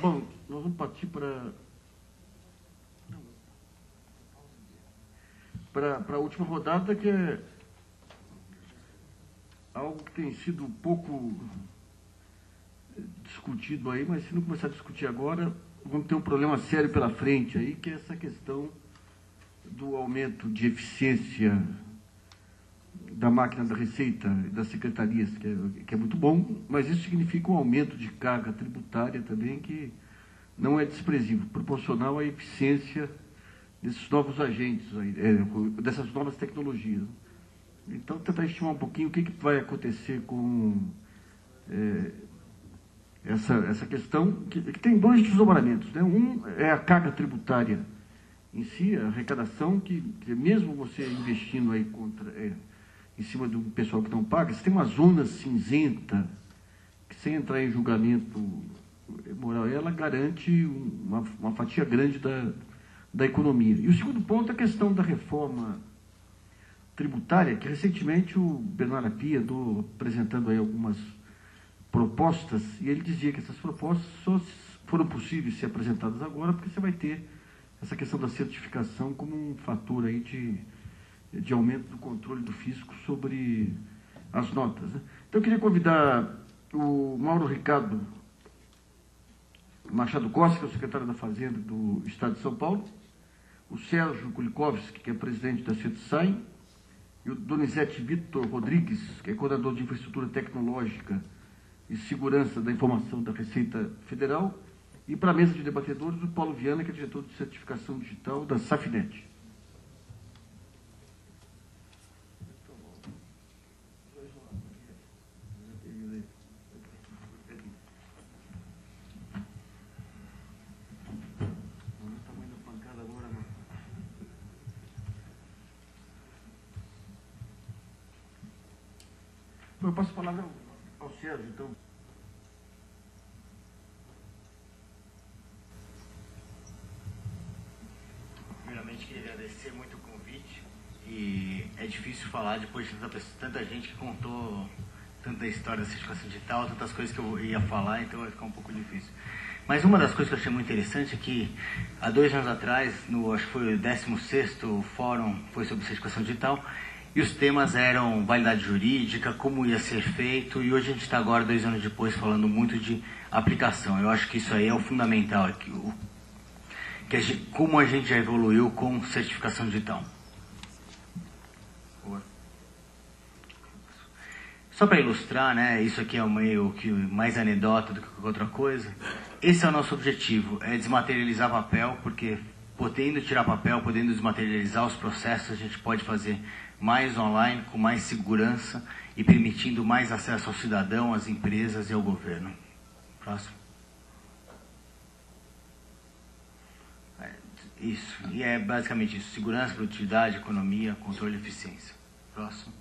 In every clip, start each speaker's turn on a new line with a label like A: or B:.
A: Bom, nós vamos partir para a última rodada, que é algo que tem sido um pouco discutido aí, mas se não começar a discutir agora, vamos ter um problema sério pela frente aí, que é essa questão do aumento de eficiência da máquina da Receita e das secretarias, que é muito bom, mas isso significa um aumento de carga tributária também, que não é desprezível, proporcional à eficiência desses novos agentes, dessas novas tecnologias. Então, tentar estimar um pouquinho o que vai acontecer com essa questão, que tem dois desdobramentos, né? Um é a carga tributária em si, a arrecadação, que mesmo você investindo aí em cima do pessoal que não paga, você tem uma zona cinzenta, que sem entrar em julgamento moral, ela garante uma fatia grande da economia. E o segundo ponto é a questão da reforma tributária, que recentemente o Bernardo Api andou apresentando aí algumas propostas, e ele dizia que essas propostas só foram possíveis ser apresentadas agora porque você vai ter essa questão da certificação como um fator aí de aumento do controle do fisco sobre as notas, né? Então eu queria convidar o Mauro Ricardo Machado Costa, que é o secretário da Fazenda do Estado de São Paulo, o Sérgio Kulikovski, que é presidente da CETSAI, e o Donizete Vitor Rodrigues, que é coordenador de Infraestrutura Tecnológica e Segurança da Informação da Receita Federal, e para a mesa de debatedores, o Paulo Viana, que é diretor de Certificação Digital da Safinet. Eu passo a palavra ao Sérgio, então.
B: Primeiramente, queria agradecer muito o convite. E é difícil falar depois de tanta gente que contou tanta história da certificação digital, tantas coisas que eu ia falar, então vai ficar um pouco difícil. Mas uma das coisas que eu achei muito interessante é que, há 2 anos atrás, acho que foi o 16º fórum, foi sobre certificação digital, e os temas eram validade jurídica, como ia ser feito, e hoje a gente está agora, 2 anos depois, falando muito de aplicação. Eu acho que isso aí é o fundamental, como a gente já evoluiu com certificação digital. Só para ilustrar, né, isso aqui é meio que mais anedota do que qualquer outra coisa. Esse é o nosso objetivo, é desmaterializar papel, porque podendo tirar papel, podendo desmaterializar os processos, a gente pode fazer mais online, com mais segurança e permitindo mais acesso ao cidadão, às empresas e ao governo. Próximo. Isso, e é basicamente isso: segurança, produtividade, economia, controle e eficiência. Próximo.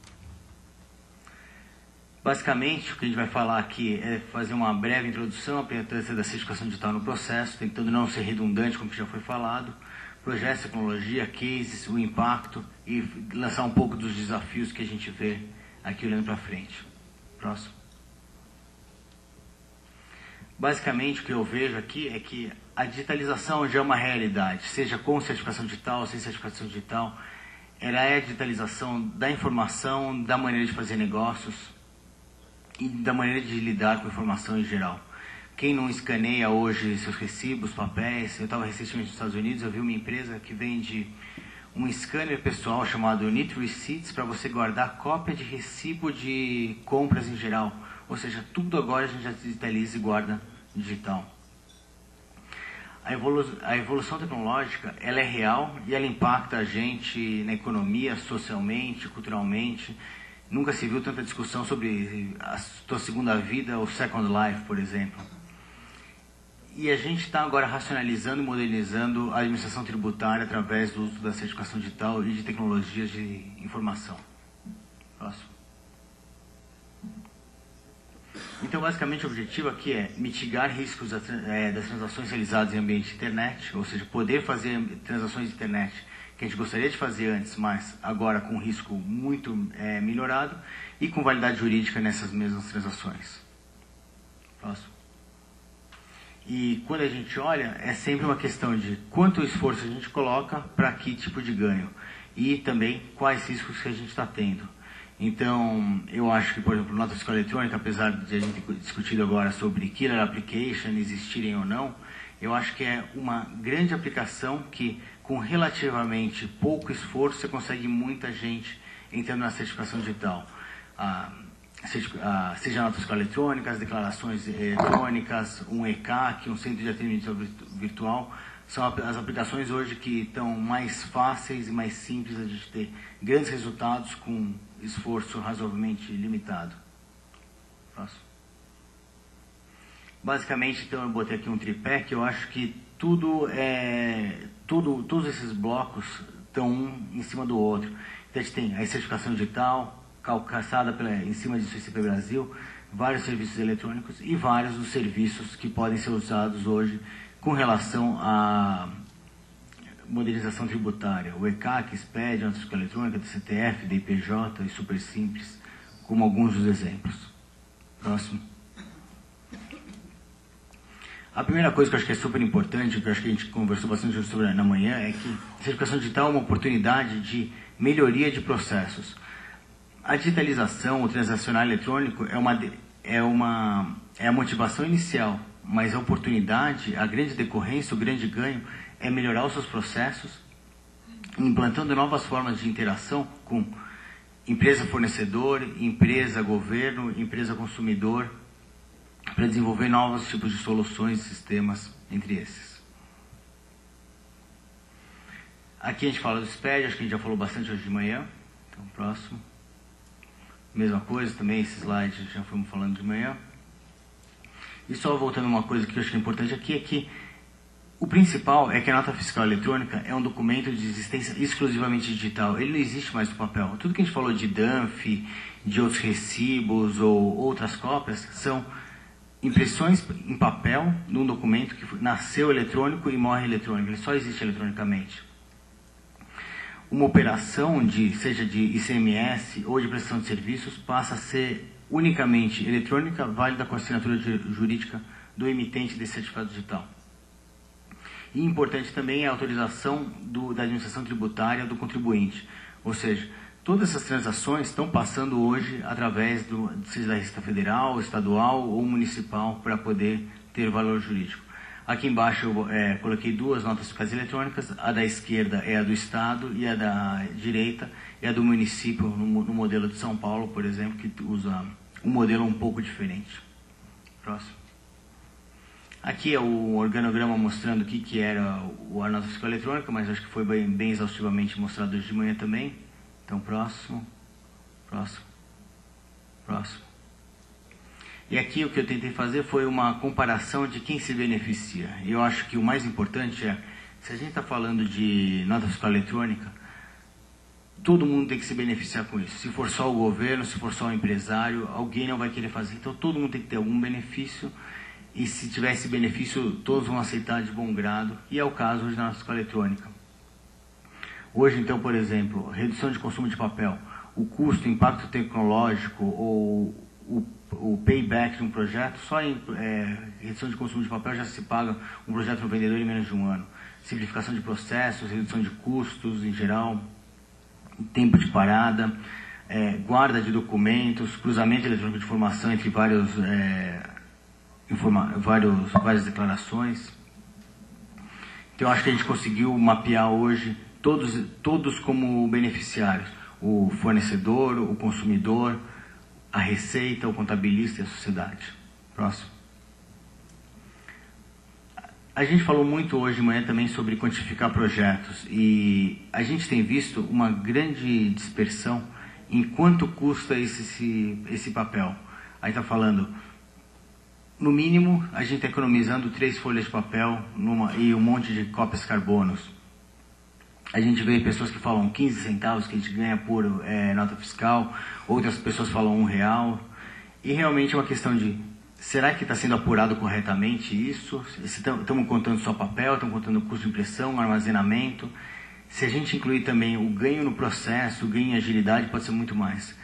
B: Basicamente, o que a gente vai falar aqui é fazer uma breve introdução à importância da certificação digital no processo, tentando não ser redundante, como já foi falado, projetos, tecnologia, cases, o impacto e lançar um pouco dos desafios que a gente vê aqui olhando para frente. Próximo. Basicamente, o que eu vejo aqui é que a digitalização já é uma realidade, seja com certificação digital, sem certificação digital. Ela é a digitalização da informação, da maneira de fazer negócios e da maneira de lidar com a informação em geral. Quem não escaneia hoje seus recibos, papéis? Eu estava recentemente nos Estados Unidos, eu vi uma empresa que vende um scanner pessoal chamado Neat Receipts para você guardar cópia de recibo de compras em geral. Ou seja, tudo agora a gente já digitaliza e guarda digital. A evolução tecnológica, ela é real e ela impacta a gente na economia, socialmente, culturalmente. Nunca se viu tanta discussão sobre a sua segunda vida ou Second Life, por exemplo. E a gente está agora racionalizando e modernizando a administração tributária através do uso da certificação digital e de tecnologias de informação. Próximo. Então, basicamente, o objetivo aqui é mitigar riscos das transações realizadas em ambiente de internet, ou seja, poder fazer transações de internet que a gente gostaria de fazer antes, mas agora com risco muito melhorado e com validade jurídica nessas mesmas transações. Próximo. E quando a gente olha, é sempre uma questão de quanto esforço a gente coloca para que tipo de ganho. E também quais riscos que a gente está tendo. Então, eu acho que, por exemplo, nota fiscal eletrônica, apesar de a gente ter discutido agora sobre killer application existirem ou não, eu acho que é uma grande aplicação que, com relativamente pouco esforço, você consegue muita gente entrando na certificação digital. Seja a nota fiscal eletrônica, as declarações eletrônicas, um ECAC, um centro de atendimento virtual, são as aplicações hoje que estão mais fáceis e mais simples a gente ter grandes resultados com esforço razoavelmente limitado. Próximo. Basicamente, então, eu botei aqui um tripé que eu acho que todos esses blocos estão um em cima do outro. Então, a gente tem a certificação digital, calçada em cima disso ICP Brasil, vários serviços eletrônicos e vários dos serviços que podem ser usados hoje com relação à modernização tributária. O ECAC, SPED, nota fiscal eletrônica, DCTF, DIPJ e Super Simples, como alguns dos exemplos. Próximo. A primeira coisa que eu acho que é super importante, que eu acho que a gente conversou bastante sobre na manhã, é que a certificação digital é uma oportunidade de melhoria de processos. A digitalização, o transacional eletrônico é a motivação inicial, mas a oportunidade, a grande decorrência, o grande ganho é melhorar os seus processos, implantando novas formas de interação com empresa fornecedor, empresa governo, empresa consumidor, para desenvolver novos tipos de soluções e sistemas entre esses. Aqui a gente fala do SPED, acho que a gente já falou bastante hoje de manhã. Então, próximo. Mesma coisa também, esse slide já fomos falando de manhã. E só voltando a uma coisa que eu acho que é importante aqui, é que o principal é que a nota fiscal eletrônica é um documento de existência exclusivamente digital. Ele não existe mais no papel. Tudo que a gente falou de DANF, de outros recibos ou outras cópias, são impressões em papel num documento que nasceu eletrônico e morre eletrônico. Ele só existe eletronicamente. Uma operação, seja de ICMS ou de prestação de serviços, passa a ser unicamente eletrônica, válida com a assinatura jurídica do emitente desse certificado digital. E importante também é a autorização da administração tributária do contribuinte. Ou seja, todas essas transações estão passando hoje através seja da Receita Federal, estadual ou municipal para poder ter valor jurídico. Aqui embaixo eu coloquei duas notas fiscais eletrônicas, a da esquerda é a do Estado e a da direita é a do município, no modelo de São Paulo, por exemplo, que usa um modelo um pouco diferente. Próximo. Aqui é o organograma mostrando o que era a nota fiscal eletrônica, mas acho que foi bem exaustivamente mostrado hoje de manhã também. Então, próximo. E aqui o que eu tentei fazer foi uma comparação de quem se beneficia. E eu acho que o mais importante é, se a gente está falando de nota fiscal eletrônica, todo mundo tem que se beneficiar com isso. Se for só o governo, se for só o empresário, alguém não vai querer fazer. Então todo mundo tem que ter algum benefício, e se tiver esse benefício, todos vão aceitar de bom grado, e é o caso hoje da nota fiscal eletrônica. Hoje, então, por exemplo, redução de consumo de papel, o custo, o impacto tecnológico ou o payback de um projeto, só em redução de consumo de papel já se paga um projeto no vendedor em menos de um ano. Simplificação de processos, redução de custos em geral, tempo de parada, guarda de documentos, cruzamento eletrônico de informação entre várias declarações. Então, eu acho que a gente conseguiu mapear hoje todos como beneficiários: o fornecedor, o consumidor, a receita, o contabilista e a sociedade. Próximo. A gente falou muito hoje de manhã também sobre quantificar projetos, e a gente tem visto uma grande dispersão em quanto custa esse papel. Aí está falando, no mínimo, a gente está economizando 3 folhas de papel e um monte de cópias carbonos. A gente vê pessoas que falam 15 centavos que a gente ganha por nota fiscal, outras pessoas falam R$1. E realmente é uma questão de, será que está sendo apurado corretamente isso? Estamos contando só papel, estamos contando custo de impressão, armazenamento. Se a gente incluir também o ganho no processo, o ganho em agilidade, pode ser muito mais.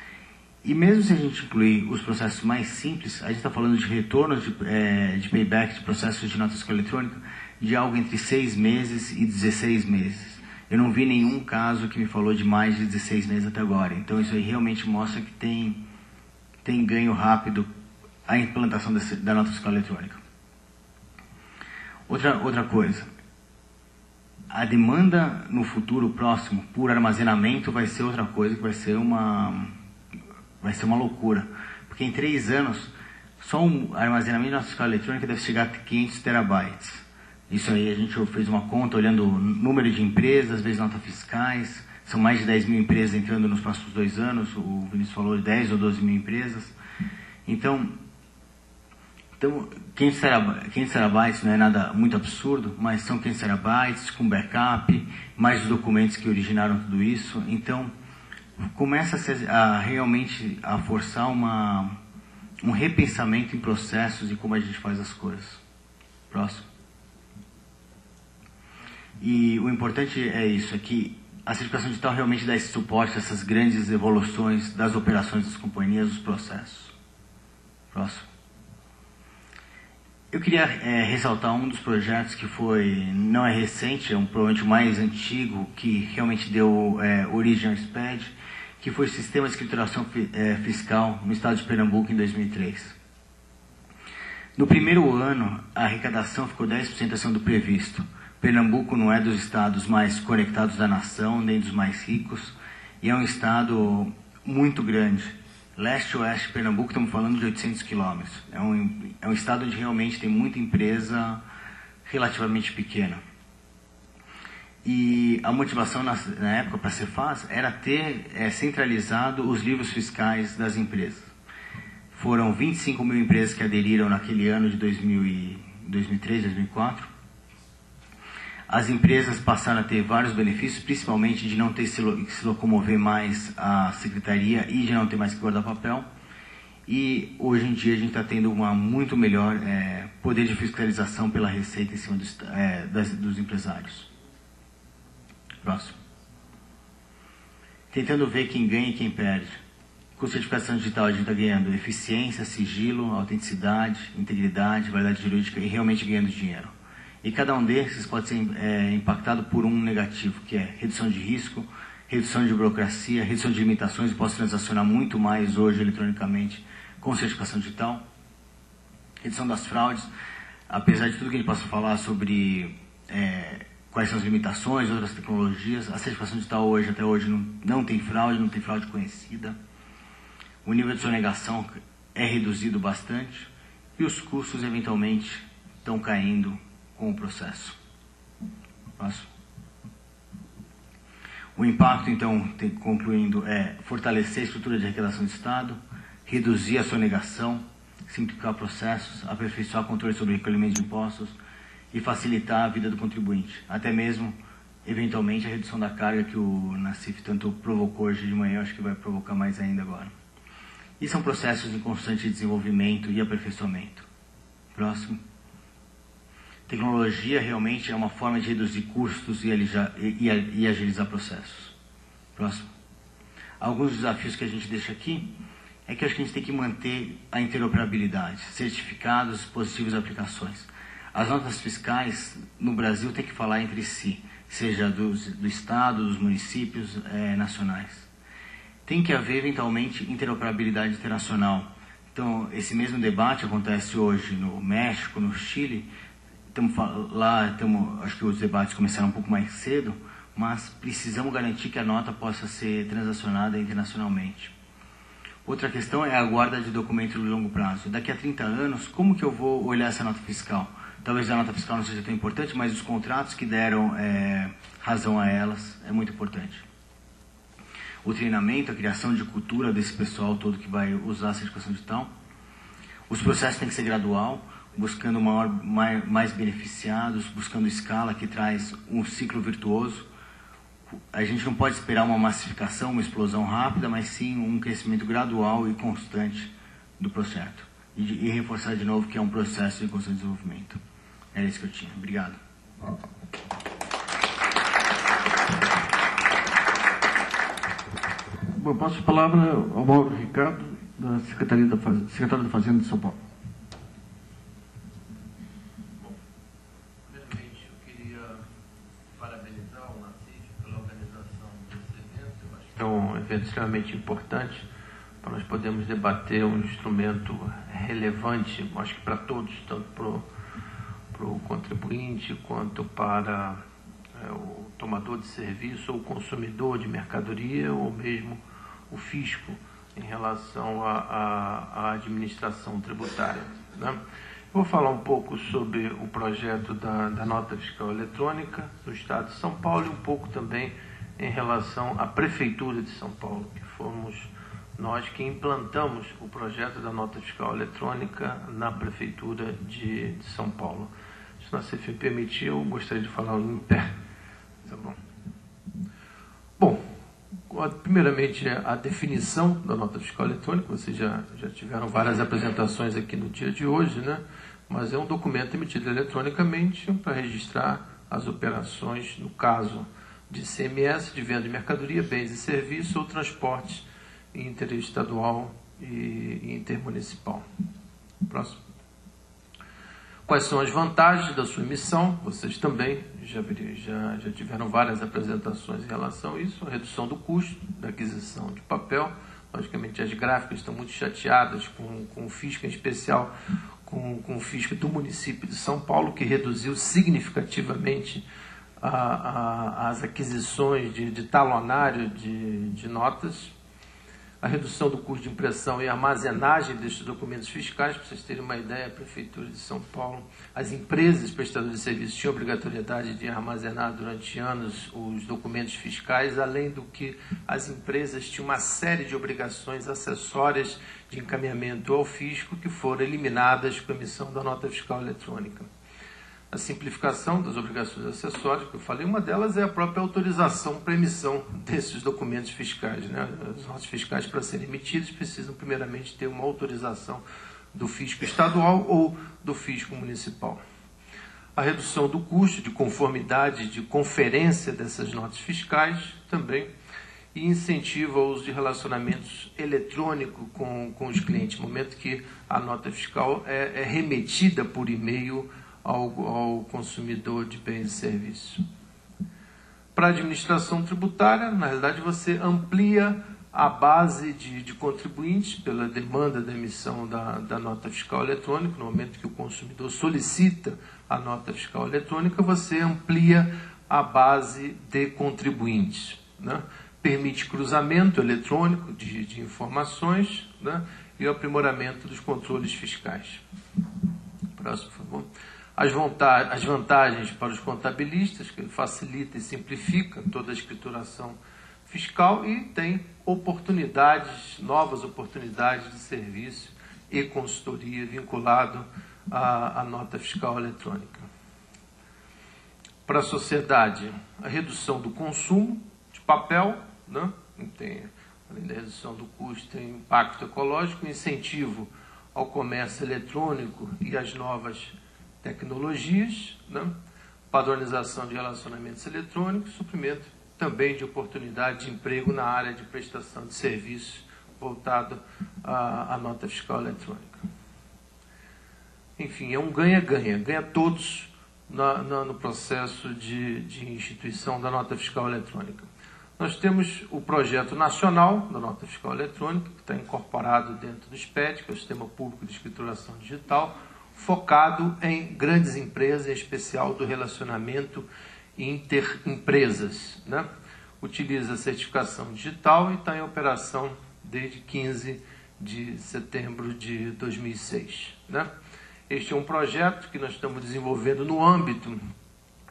B: E mesmo se a gente incluir os processos mais simples, a gente está falando de retornos de payback de processos de nota fiscal eletrônica de algo entre 6 meses e 16 meses. Eu não vi nenhum caso que me falou de mais de 16 meses até agora. Então isso aí realmente mostra que tem ganho rápido a implantação da nota fiscal eletrônica. Outra coisa, a demanda no futuro próximo por armazenamento vai ser outra coisa que vai ser uma loucura. Porque em 3 anos, só um armazenamento de nota fiscal eletrônica deve chegar a 500 terabytes. Isso aí a gente fez uma conta olhando o número de empresas, vezes notas fiscais. São mais de 10 mil empresas entrando nos próximos 2 anos. O Vinícius falou de 10 ou 12 mil empresas. Então 500 terabytes não é nada muito absurdo, mas são 500 terabytes com backup, mais os documentos que originaram tudo isso. Então, começa a realmente a forçar um repensamento em processos e como a gente faz as coisas. Próximo. E o importante é isso, é que a certificação digital realmente dá esse suporte a essas grandes evoluções das operações das companhias, dos processos. Próximo. Eu queria ressaltar um dos projetos que não é recente, é provavelmente o mais antigo, que realmente deu origem ao SPED, que foi o Sistema de Escrituração Fiscal no estado de Pernambuco em 2003. No primeiro ano, a arrecadação ficou 10% acima do previsto. Pernambuco não é dos estados mais conectados da nação, nem dos mais ricos, e é um estado muito grande. Leste-oeste de Pernambuco, estamos falando de 800 quilômetros. É um estado onde realmente tem muita empresa relativamente pequena. E a motivação na época para a Cefaz era ter centralizado os livros fiscais das empresas. Foram 25 mil empresas que aderiram naquele ano de 2003, 2004. As empresas passaram a ter vários benefícios, principalmente de não ter que se locomover mais à secretaria e de não ter mais que guardar papel. E hoje em dia a gente está tendo uma muito melhor poder de fiscalização pela Receita em cima dos empresários. Próximo. Tentando ver quem ganha e quem perde. Com certificação digital a gente está ganhando eficiência, sigilo, autenticidade, integridade, validade jurídica e realmente ganhando dinheiro. E cada um desses pode ser impactado por um negativo, que é redução de risco, redução de burocracia, redução de limitações. Eu posso transacionar muito mais hoje eletronicamente com certificação digital. Redução das fraudes, apesar de tudo que a gente possa falar sobre quais são as limitações, outras tecnologias, a certificação digital até hoje não tem fraude conhecida. O nível de sonegação é reduzido bastante e os custos eventualmente estão caindo com o processo. Próximo. O impacto, então, concluindo, é fortalecer a estrutura de arrecadação do Estado, reduzir a sonegação, simplificar processos, aperfeiçoar o controle sobre o recolhimento de impostos e facilitar a vida do contribuinte. Até mesmo, eventualmente, a redução da carga que o Nassif tanto provocou hoje de manhã, acho que vai provocar mais ainda agora. E são processos em constante desenvolvimento e aperfeiçoamento. Próximo. Tecnologia realmente é uma forma de reduzir custos e agilizar processos. Próximo. Alguns desafios que a gente deixa aqui é que acho que a gente tem que manter a interoperabilidade, certificados, dispositivos e aplicações. As notas fiscais no Brasil têm que falar entre si, seja do Estado, dos municípios, nacionais. Tem que haver, eventualmente, interoperabilidade internacional. Então, esse mesmo debate acontece hoje no México, no Chile. Acho que os debates começaram um pouco mais cedo, mas precisamos garantir que a nota possa ser transacionada internacionalmente. Outra questão é a guarda de documentos de longo prazo. Daqui a 30 anos, como que eu vou olhar essa nota fiscal? Talvez a nota fiscal não seja tão importante, mas os contratos que deram razão a elas é muito importante. O treinamento, a criação de cultura desse pessoal todo que vai usar a certificação digital. Os processos têm que ser gradual, buscando mais beneficiados, buscando escala que traz um ciclo virtuoso. A gente não pode esperar uma massificação, uma explosão rápida, mas sim um crescimento gradual e constante do projeto. E reforçar de novo que é um processo de constante desenvolvimento. Era isso que eu tinha. Obrigado.
A: Bom, passo a palavra ao Mauro Ricardo, da Secretaria Secretário da Fazenda de São Paulo.
C: Bom, primeiramente eu queria parabenizar o Nacis pela organização desse evento. Eu acho que é um evento extremamente importante para nós podermos debater um instrumento relevante, acho que para todos, tanto para o contribuinte quanto para o tomador de serviço ou o consumidor de mercadoria ou mesmo o fisco em relação à administração tributária, né? Vou falar um pouco sobre o projeto da nota fiscal eletrônica no Estado de São Paulo e um pouco também em relação à Prefeitura de São Paulo, que fomos nós que implantamos o projeto da nota fiscal eletrônica na Prefeitura de São Paulo. Se você me permitir, eu gostaria de falar em pé. Tá bom. Bom, primeiramente a definição da nota fiscal eletrônica. Vocês já tiveram várias apresentações aqui no dia de hoje, né? Mas é um documento emitido eletronicamente para registrar as operações, no caso de ICMS, de venda de mercadoria, bens e serviços ou transporte interestadual e intermunicipal. Próximo. Quais são as vantagens da sua emissão? Vocês também já tiveram várias apresentações em relação a isso. A redução do custo da aquisição de papel. Logicamente, as gráficas estão muito chateadas com o fisco, em especial com o fisco do município de São Paulo, que reduziu significativamente as aquisições de talonário de notas. A redução do custo de impressão e armazenagem destes documentos fiscais. Para vocês terem uma ideia, a Prefeitura de São Paulo, as empresas prestadoras de serviços tinham obrigatoriedade de armazenar durante anos os documentos fiscais, além do que as empresas tinham uma série de obrigações acessórias de encaminhamento ao fisco que foram eliminadas com a emissão da nota fiscal eletrônica. A simplificação das obrigações acessórias, que eu falei, uma delas é a própria autorização para emissão desses documentos fiscais, né? As notas fiscais, para serem emitidas, precisam primeiramente ter uma autorização do fisco estadual ou do fisco municipal. A redução do custo de conformidade de conferência dessas notas fiscais também, e incentiva o uso de relacionamentos eletrônicos com os clientes, no momento que a nota fiscal é remetida por e-mail ao consumidor de bens e serviços. Para a administração tributária, na realidade, você amplia a base de contribuintes pela demanda da emissão da nota fiscal eletrônica. No momento que o consumidor solicita a nota fiscal eletrônica, você amplia a base de contribuintes, né? Permite cruzamento eletrônico de informações, né? E o aprimoramento dos controles fiscais. Próximo, por favor. As vantagens para os contabilistas, que facilita e simplifica toda a escrituração fiscal e tem novas oportunidades de serviço e consultoria vinculado à nota fiscal eletrônica. Para a sociedade, a redução do consumo de papel, né? Além da redução do custo, tem impacto ecológico, incentivo ao comércio eletrônico e às novas tecnologias, né? Padronização de relacionamentos eletrônicos, suprimento também de oportunidade de emprego na área de prestação de serviços voltado à nota fiscal eletrônica. Enfim, é um ganha-ganha, ganha todos no processo de instituição da nota fiscal eletrônica. Nós temos o projeto nacional da nota fiscal eletrônica, que está incorporado dentro do SPED, que é o Sistema Público de Escrituração Digital, focado em grandes empresas, em especial do relacionamento interempresas, né? Utiliza a certificação digital e está em operação desde 15 de setembro de 2006, né? Este é um projeto que nós estamos desenvolvendo no âmbito.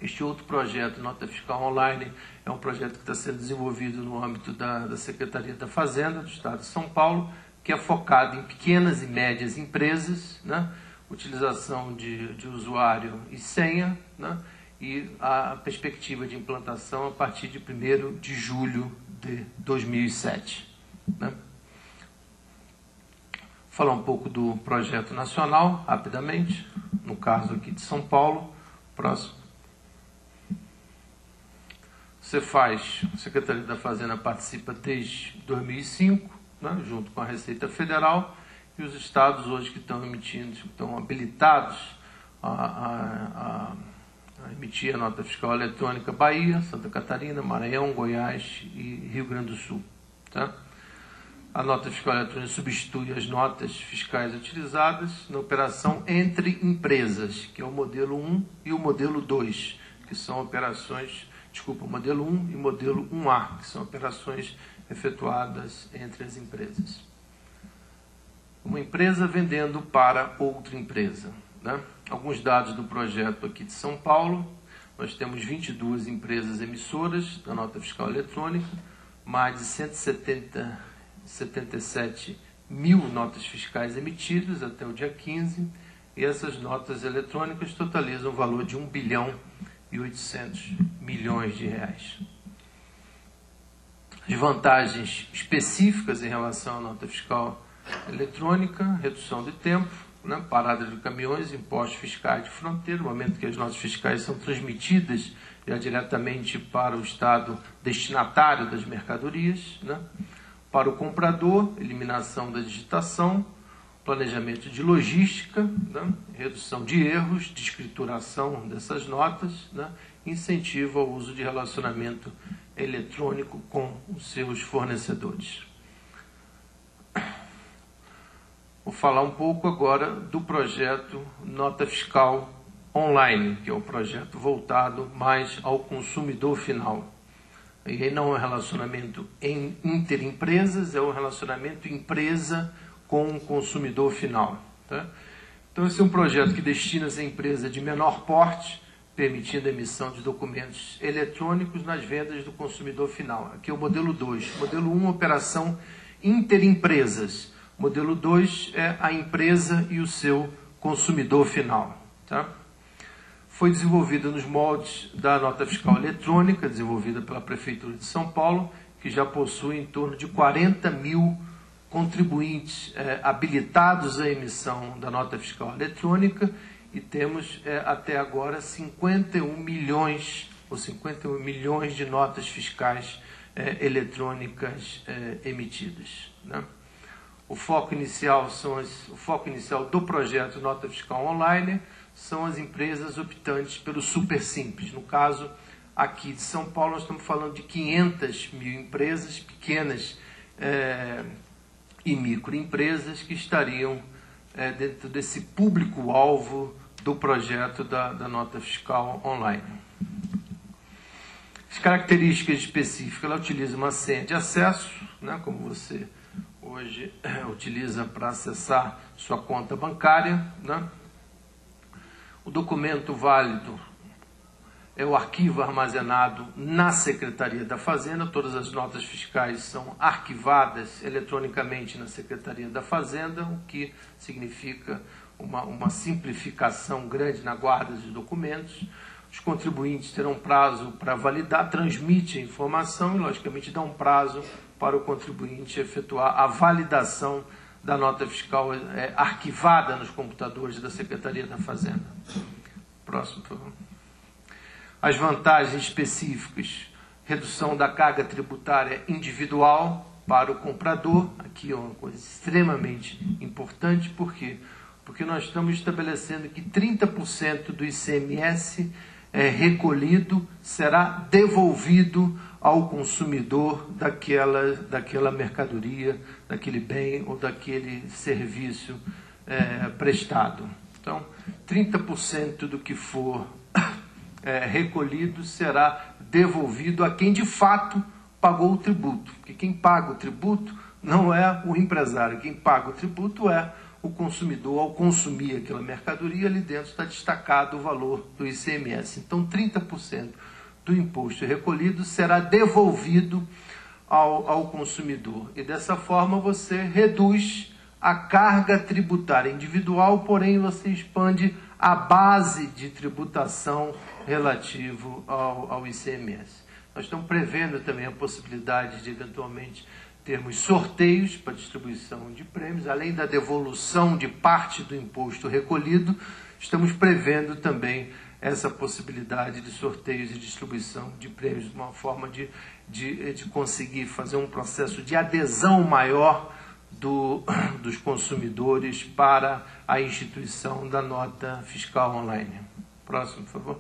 C: Este outro projeto, Nota Fiscal Online, é um projeto que está sendo desenvolvido no âmbito da Secretaria da Fazenda do Estado de São Paulo, que é focado em pequenas e médias empresas, né? Utilização de usuário e senha, né? E a perspectiva de implantação a partir de 1º de julho de 2007. Né? Vou falar um pouco do projeto nacional, rapidamente, no caso aqui de São Paulo. Próximo. a Secretaria da Fazenda participa desde 2005, né, junto com a Receita Federal, e os estados hoje que estão emitindo, estão habilitados a emitir a nota fiscal eletrônica: Bahia, Santa Catarina, Maranhão, Goiás e Rio Grande do Sul. Tá? A nota fiscal eletrônica substitui as notas fiscais utilizadas na operação entre empresas, que é o modelo 1 e o modelo 2, que são operações, o modelo 1 e o modelo 1A, que são operações efetuadas entre as empresas. Uma empresa vendendo para outra empresa. Né? Alguns dados do projeto aqui de São Paulo: nós temos 22 empresas emissoras da nota fiscal eletrônica, mais de 177 mil notas fiscais emitidas até o dia 15, e essas notas eletrônicas totalizam o valor de 1 bilhão e 800 milhões de reais. As vantagens específicas em relação à nota fiscal eletrônica: redução de tempo, né, parada de caminhões, impostos fiscais de fronteira, no momento que as notas fiscais são transmitidas já diretamente para o estado destinatário das mercadorias, né? Para o comprador, eliminação da digitação, planejamento de logística, né? Redução de erros de escrituração dessas notas, né? Incentivo ao uso de relacionamento eletrônico com os seus fornecedores. Vou falar um pouco agora do projeto Nota Fiscal Online, que é um projeto voltado mais ao consumidor final. E aí não é um relacionamento interempresas, é um relacionamento empresa com o consumidor final. Tá? Então, esse é um projeto que destina-se a empresa de menor porte, permitindo a emissão de documentos eletrônicos nas vendas do consumidor final. Aqui é o modelo 2. Modelo 1, operação interempresas. Modelo 2 é a empresa e o seu consumidor final. Tá? Foi desenvolvida nos moldes da nota fiscal eletrônica, desenvolvida pela Prefeitura de São Paulo, que já possui em torno de 40 mil contribuintes habilitados à emissão da nota fiscal eletrônica, e temos até agora 51 milhões de notas fiscais eletrônicas emitidas. Né? O foco inicial do projeto Nota Fiscal Online são as empresas optantes pelo super simples. No caso aqui de São Paulo, nós estamos falando de 500 mil empresas pequenas e microempresas que estariam dentro desse público-alvo do projeto da Nota Fiscal Online. As características específicas: ela utiliza uma senha de acesso, né, como você hoje utiliza para acessar sua conta bancária. Né? O documento válido é o arquivo armazenado na Secretaria da Fazenda. Todas as notas fiscais são arquivadas eletronicamente na Secretaria da Fazenda, o que significa uma simplificação grande na guarda de documentos. Os contribuintes terão prazo para validar, transmite a informação e, logicamente, dá um prazo para o contribuinte efetuar a validação da nota fiscal arquivada nos computadores da Secretaria da Fazenda. Próximo, por favor. As vantagens específicas: redução da carga tributária individual para o comprador. Aqui é uma coisa extremamente importante. Por quê? Porque nós estamos estabelecendo que 30% do ICMS recolhido será devolvido ao consumidor daquela mercadoria, daquele bem ou daquele serviço prestado. Então, 30% do que for recolhido será devolvido a quem de fato pagou o tributo. Porque quem paga o tributo não é o empresário, quem paga o tributo é o consumidor. Ao consumir aquela mercadoria, ali dentro está destacado o valor do ICMS. Então, 30% do imposto recolhido será devolvido ao consumidor. E dessa forma você reduz a carga tributária individual, porém você expande a base de tributação relativo ao ICMS. Nós estamos prevendo também a possibilidade de, eventualmente, termos sorteios para distribuição de prêmios, além da devolução de parte do imposto recolhido. Estamos prevendo também essa possibilidade de sorteios e distribuição de prêmios, de uma forma de conseguir fazer um processo de adesão maior dos consumidores para a instituição da nota fiscal online. Próximo, por favor.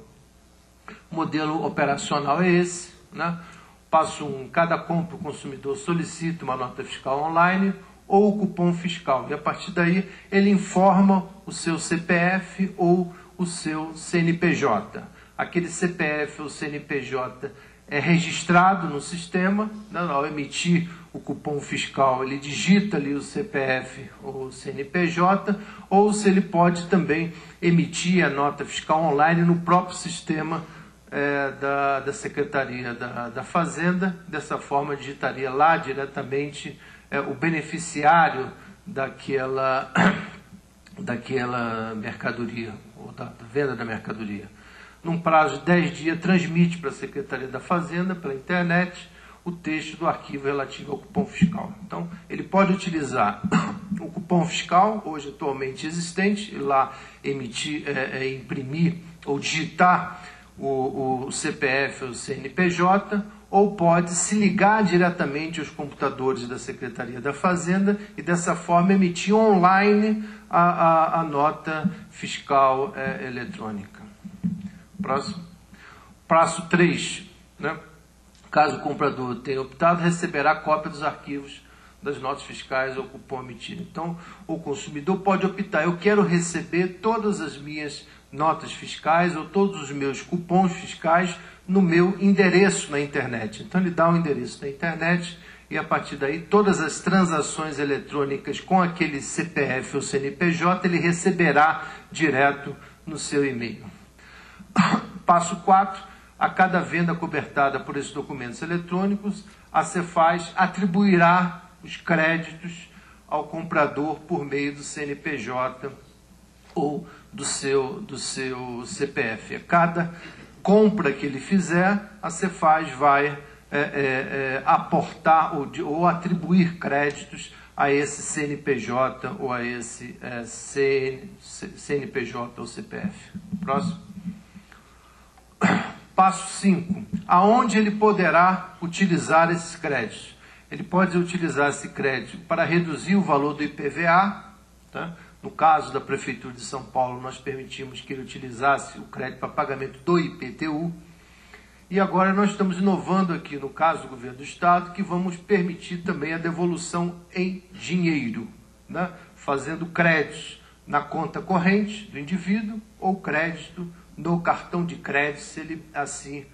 C: O modelo operacional é esse, né? Passo 1, cada compra o consumidor solicita uma nota fiscal online ou o cupom fiscal, e a partir daí ele informa o seu CPF ou o seu CNPJ. Aquele CPF ou CNPJ é registrado no sistema, né? Ao emitir o cupom fiscal, ele digita ali o CPF ou o CNPJ, ou se ele pode também emitir a nota fiscal online no próprio sistema da Secretaria da Fazenda. Dessa forma, digitaria lá diretamente o beneficiário daquela mercadoria, ou da venda da mercadoria. Num prazo de 10 dias, transmite para a Secretaria da Fazenda, pela internet, o texto do arquivo relativo ao cupom fiscal. Então, ele pode utilizar o cupom fiscal, hoje atualmente existente, e lá imprimir ou digitar o CPF ou o CNPJ, ou pode se ligar diretamente aos computadores da Secretaria da Fazenda e, dessa forma, emitir online a nota fiscal eletrônica. Próximo. Passo 3, né? Caso o comprador tenha optado, receberá cópia dos arquivos das notas fiscais ou cupom emitido. Então, o consumidor pode optar: eu quero receber todas as minhas notas fiscais ou todos os meus cupons fiscais no meu endereço na internet. Então, ele dá um endereço na internet e, a partir daí, todas as transações eletrônicas com aquele CPF ou CNPJ, ele receberá direto no seu e-mail. Passo 4. A cada venda cobertada por esses documentos eletrônicos, a Cefaz atribuirá os créditos ao comprador por meio do CNPJ ou do seu CPF. A cada compra que ele fizer, a Cefaz vai aportar ou atribuir créditos a esse CNPJ ou a esse CNPJ ou CPF. Próximo. Passo 5. Aonde ele poderá utilizar esses créditos? Ele pode utilizar esse crédito para reduzir o valor do IPVA. Tá? No caso da Prefeitura de São Paulo, nós permitimos que ele utilizasse o crédito para pagamento do IPTU. E agora nós estamos inovando aqui, no caso do Governo do Estado, que vamos permitir também a devolução em dinheiro, né? Fazendo créditos na conta corrente do indivíduo ou crédito no cartão de crédito, se ele assim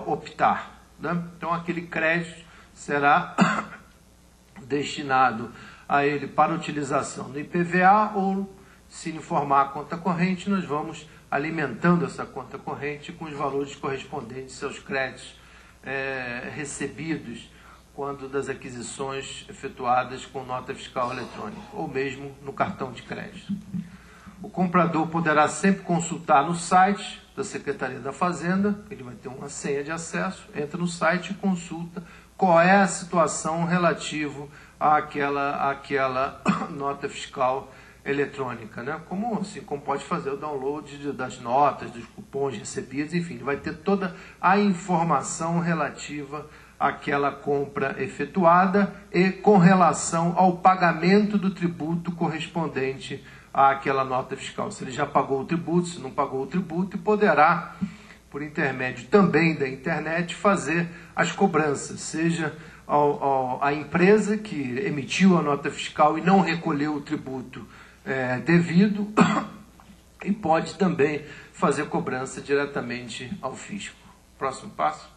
C: optar, né? Então, aquele crédito será destinado a ele para utilização no IPVA, ou, se informar a conta corrente, nós vamos alimentando essa conta corrente com os valores correspondentes aos créditos recebidos quando das aquisições efetuadas com nota fiscal eletrônica, ou mesmo no cartão de crédito. O comprador poderá sempre consultar no site da Secretaria da Fazenda, ele vai ter uma senha de acesso, entra no site e consulta qual é a situação relativa àquela nota fiscal eletrônica, né? Como pode fazer o download das notas, dos cupons recebidos, enfim, ele vai ter toda a informação relativa àquela compra efetuada e com relação ao pagamento do tributo correspondente àquela nota fiscal. Se ele já pagou o tributo, se não pagou o tributo, e poderá, por intermédio também da internet, fazer as cobranças, seja a empresa que emitiu a nota fiscal e não recolheu o tributo devido, e pode também fazer cobrança diretamente ao fisco. Próximo passo.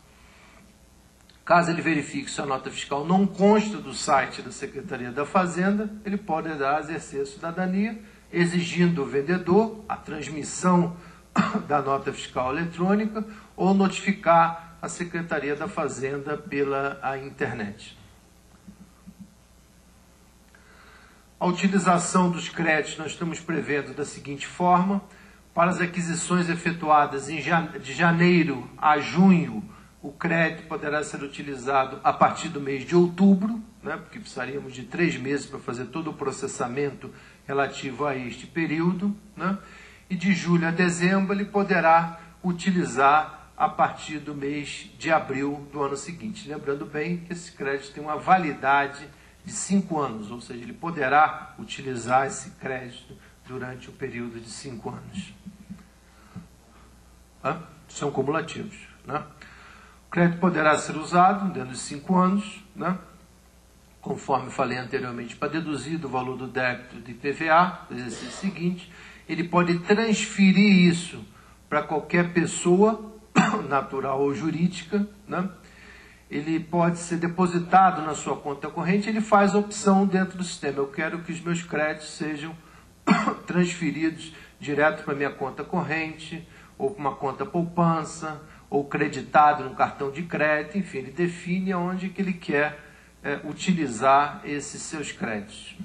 C: Caso ele verifique se a nota fiscal não consta do site da Secretaria da Fazenda, ele poderá exercer a cidadania, exigindo do vendedor a transmissão da nota fiscal eletrônica ou notificar a Secretaria da Fazenda pela internet. A utilização dos créditos nós estamos prevendo da seguinte forma: para as aquisições efetuadas de janeiro a junho, o crédito poderá ser utilizado a partir do mês de outubro, né, porque precisaríamos de 3 meses para fazer todo o processamento relativo a este período, né? e de julho a dezembro ele poderá utilizar a partir do mês de abril do ano seguinte. Lembrando bem que esse crédito tem uma validade de 5 anos, ou seja, ele poderá utilizar esse crédito durante o período de 5 anos. São cumulativos. Né? O crédito poderá ser usado dentro de 5 anos, né? Conforme falei anteriormente, para deduzir do valor do débito de IPVA, do exercício seguinte. Ele pode transferir isso para qualquer pessoa, natural ou jurídica, né? Ele pode ser depositado na sua conta corrente, ele faz a opção dentro do sistema. Eu quero que os meus créditos sejam transferidos direto para a minha conta corrente, ou para uma conta poupança, ou creditado no cartão de crédito, enfim, ele define aonde que ele quer utilizar esses seus créditos.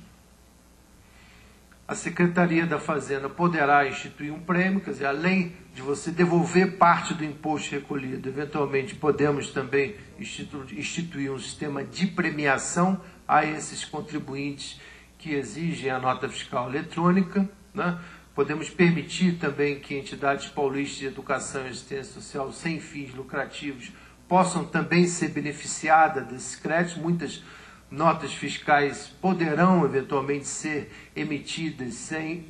C: A Secretaria da Fazenda poderá instituir um prêmio, quer dizer, além de você devolver parte do imposto recolhido, eventualmente podemos também instituir um sistema de premiação a esses contribuintes que exigem a nota fiscal eletrônica, né? Podemos permitir também que entidades paulistas de educação e assistência social sem fins lucrativos possam também ser beneficiadas desses créditos. Muitas notas fiscais poderão eventualmente ser emitidas sem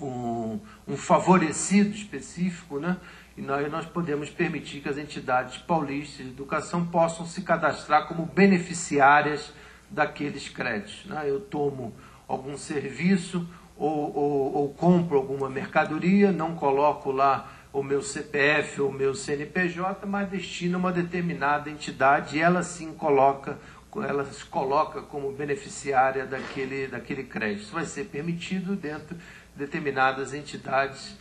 C: um favorecido específico, né? E nós podemos permitir que as entidades paulistas de educação possam se cadastrar como beneficiárias daqueles créditos. Né? Eu tomo algum serviço ou compro alguma mercadoria, não coloco lá o meu CPF ou o meu CNPJ, mas destino a uma determinada entidade e ela sim se coloca como beneficiária daquele crédito. Isso vai ser permitido dentro de determinadas entidades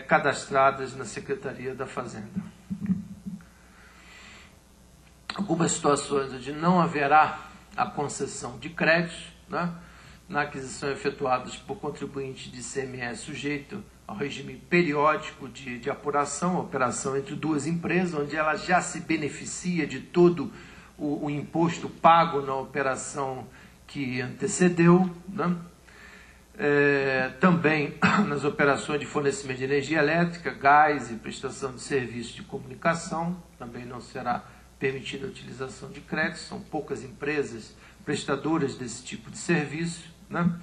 C: cadastradas na Secretaria da Fazenda. Algumas situações onde não haverá a concessão de créditos, né? Na aquisição efetuadas por contribuinte de ICMS sujeito ao regime periódico de apuração, operação entre duas empresas, onde ela já se beneficia de todo o imposto pago na operação que antecedeu, né? Também nas operações de fornecimento de energia elétrica, gás e prestação de serviços de comunicação, também não será permitida a utilização de créditos, são poucas empresas prestadoras desse tipo de serviço, né?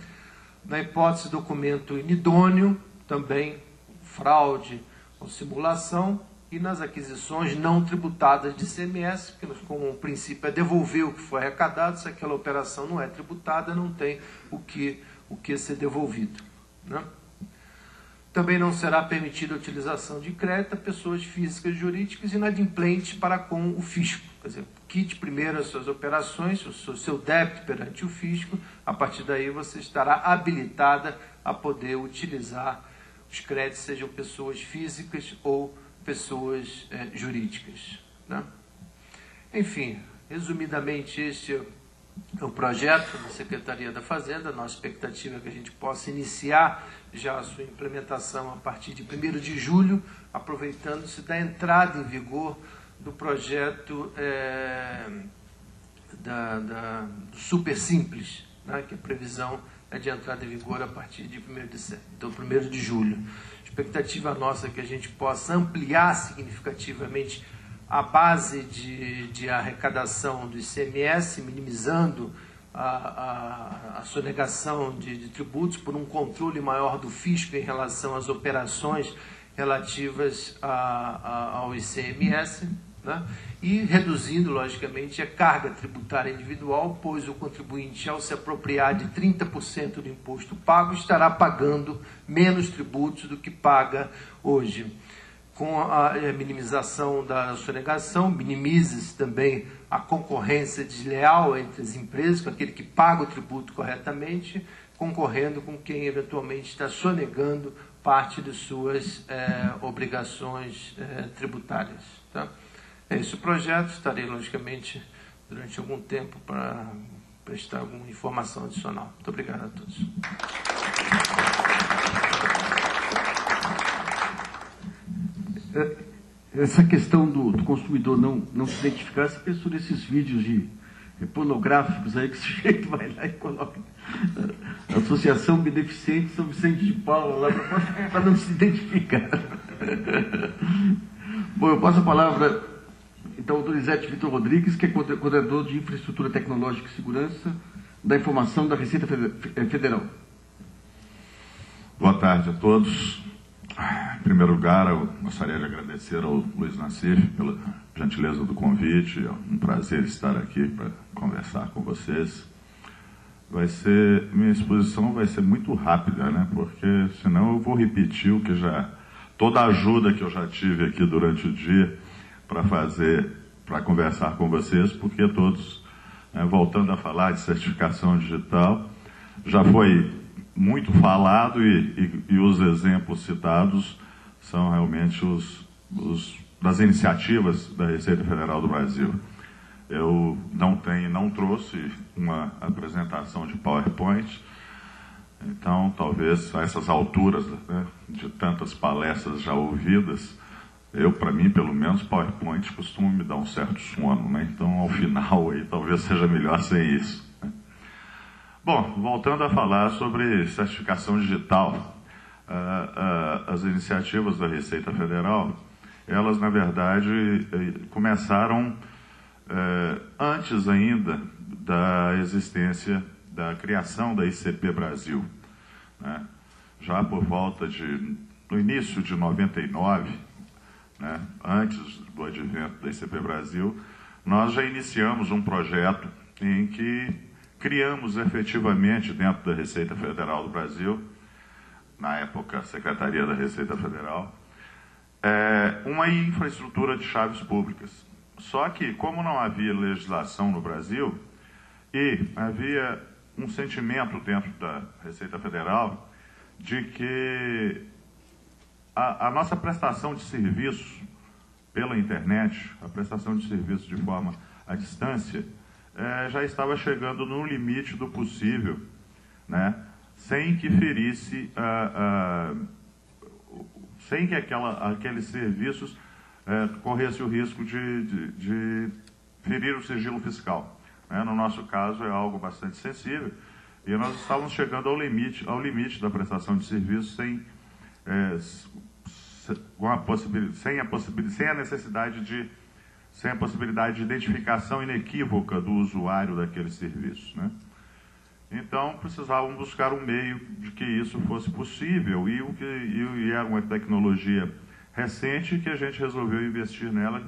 C: Na hipótese de documento inidôneo, também fraude ou simulação, e nas aquisições não tributadas de ICMS, porque como o princípio é devolver o que foi arrecadado, se aquela operação não é tributada, não tem o que ser devolvido, né? Também não será permitida a utilização de crédito a pessoas físicas e jurídicas inadimplentes para com o fisco. Quer dizer, quite primeiro as suas operações, o seu débito perante o fisco, a partir daí você estará habilitada a poder utilizar os créditos, sejam pessoas físicas ou pessoas jurídicas, né? Enfim, resumidamente, este é o projeto da Secretaria da Fazenda. Nossa expectativa é que a gente possa iniciar já a sua implementação a partir de 1º de julho, aproveitando-se da entrada em vigor do projeto do Super Simples, né, que a previsão é de entrada em vigor a partir de 1º de julho. A expectativa nossa é que a gente possa ampliar significativamente a base de arrecadação do ICMS, minimizando a sonegação de tributos por um controle maior do fisco em relação às operações relativas ao ICMS, né? E reduzindo, logicamente, a carga tributária individual, pois o contribuinte, ao se apropriar de 30% do imposto pago, estará pagando menos tributos do que paga hoje. Com a minimização da sonegação, minimiza-se também a concorrência desleal entre as empresas, com aquele que paga o tributo corretamente, concorrendo com quem eventualmente está sonegando parte de suas obrigações tributárias. Tá? É esse o projeto. Estarei, logicamente, durante algum tempo para prestar alguma informação adicional. Muito obrigado a todos.
A: Essa questão do consumidor não se identificar, você pensou nesses vídeos pornográficos aí que o sujeito vai lá e coloca Associação Beneficente São Vicente de Paula, lá para não se identificar. Bom, eu passo a palavra, então, ao Donizete Vitor Rodrigues, que é coordenador de Infraestrutura Tecnológica e Segurança da Informação da Receita Federal.
D: Boa tarde a todos. Em primeiro lugar, eu gostaria de agradecer ao Luiz Nassif pela gentileza do convite. É um prazer estar aqui para conversar com vocês. Minha exposição vai ser muito rápida, né? Porque senão eu vou repetir o que toda a ajuda que eu já tive aqui durante o dia para conversar com vocês, porque todos, né, voltando a falar de certificação digital, já foi muito falado e os exemplos citados são realmente das iniciativas da Receita Federal do Brasil. Eu não trouxe uma apresentação de PowerPoint, então talvez a essas alturas, né, de tantas palestras já ouvidas, para mim, pelo menos, PowerPoint costuma me dar um certo sono, né? Então, ao final, aí, talvez seja melhor sem isso. Bom, voltando a falar sobre certificação digital, as iniciativas da Receita Federal, elas, na verdade, começaram antes ainda da existência, da criação da ICP Brasil, né? Já por volta no início de 99, né, antes do advento da ICP Brasil, nós já iniciamos um projeto em que criamos efetivamente dentro da Receita Federal do Brasil, na época Secretaria da Receita Federal, uma infraestrutura de chaves públicas. Só que, como não havia legislação no Brasil, e havia um sentimento dentro da Receita Federal de que a nossa prestação de serviço pela internet, a prestação de serviço de forma à distância, já estava chegando no limite do possível, né, sem que ferisse, sem que aqueles serviços corresse o risco de ferir o sigilo fiscal, né? No nosso caso é algo bastante sensível e nós estávamos chegando ao limite da prestação de serviço sem a possibilidade de identificação inequívoca do usuário daquele serviço, né? Então, precisavam buscar um meio de que isso fosse possível e era uma tecnologia recente que a gente resolveu investir nela,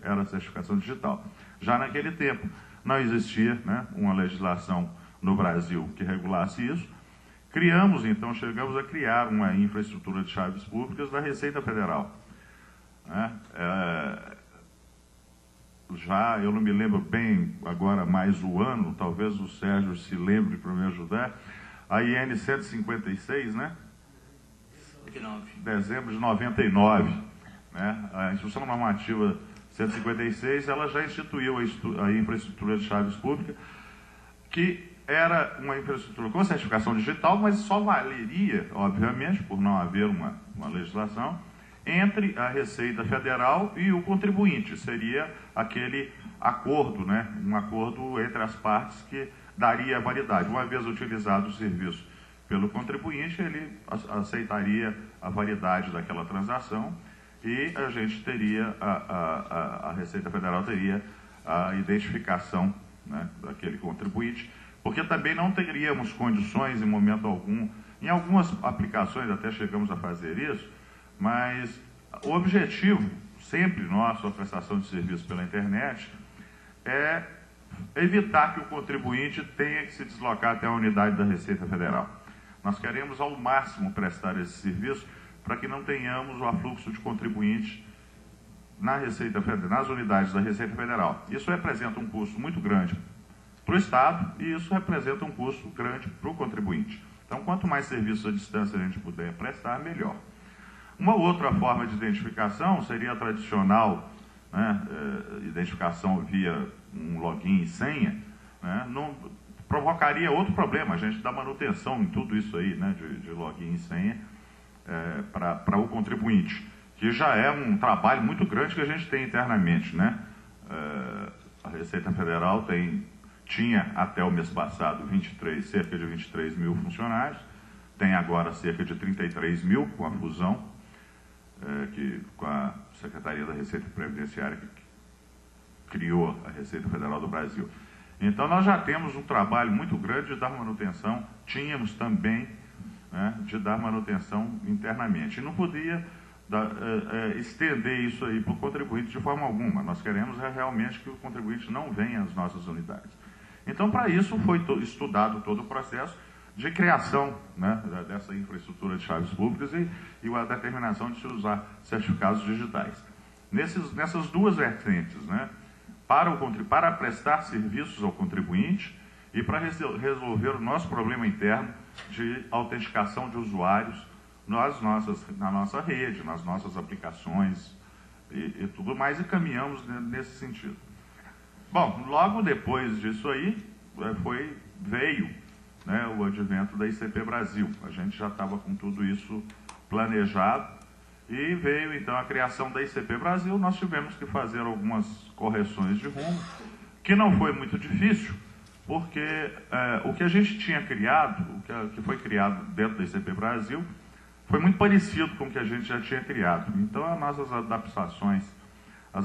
D: era a certificação digital. Já naquele tempo, não existia, né, uma legislação no Brasil que regulasse isso. Chegamos a criar uma infraestrutura de chaves públicas da Receita Federal, né? Eu não me lembro bem agora mais o ano, talvez o Sérgio se lembre para me ajudar, a IN 156, né?
B: 99.
D: Dezembro de 99, né? A Instrução Normativa 156, ela já instituiu a infraestrutura de chaves públicas, que era uma infraestrutura com certificação digital, mas só valeria, obviamente, por não haver uma legislação, entre a Receita Federal e o contribuinte. Seria aquele acordo, né? Um acordo entre as partes que daria validade. Uma vez utilizado o serviço pelo contribuinte, ele aceitaria a validade daquela transação e a gente teria, a Receita Federal teria a identificação, né, daquele contribuinte, porque também não teríamos condições em momento algum, em algumas aplicações até chegamos a fazer isso, mas o objetivo, sempre nosso, a prestação de serviço pela internet, é evitar que o contribuinte tenha que se deslocar até a unidade da Receita Federal. Nós queremos ao máximo prestar esse serviço para que não tenhamos o afluxo de contribuinte nas unidades da Receita Federal. Isso representa um custo muito grande para o Estado e isso representa um custo grande para o contribuinte. Então, quanto mais serviços à distância a gente puder prestar, melhor. Uma outra forma de identificação seria a tradicional, né, identificação via um login e senha, né, não provocaria outro problema, a gente dá manutenção em tudo isso aí, né, de login e senha para o contribuinte, que já é um trabalho muito grande que a gente tem internamente, né? A Receita Federal tinha até o mês passado cerca de 23 mil funcionários, tem agora cerca de 33 mil com a fusão, com a Secretaria da Receita Previdenciária que criou a Receita Federal do Brasil. Então nós já temos um trabalho muito grande de dar manutenção, tínhamos também, né, de dar manutenção internamente. E não podia estender isso aí para o contribuinte de forma alguma. Nós queremos realmente que o contribuinte não venha às nossas unidades. Então, para isso, foi estudado todo o processo de criação, né, dessa infraestrutura de chaves públicas e a determinação de se usar certificados digitais. Nessas duas vertentes, né, para prestar serviços ao contribuinte e para resolver o nosso problema interno de autenticação de usuários na nossa rede, nas nossas aplicações e tudo mais, e caminhamos nesse sentido. Bom, logo depois disso aí, veio, né, o advento da ICP Brasil. A gente já estava com tudo isso planejado e veio então a criação da ICP Brasil. Nós tivemos que fazer algumas correções de rumo, que não foi muito difícil, porque o que a gente tinha criado, o que foi criado dentro da ICP Brasil, foi muito parecido com o que a gente já tinha criado. Então, as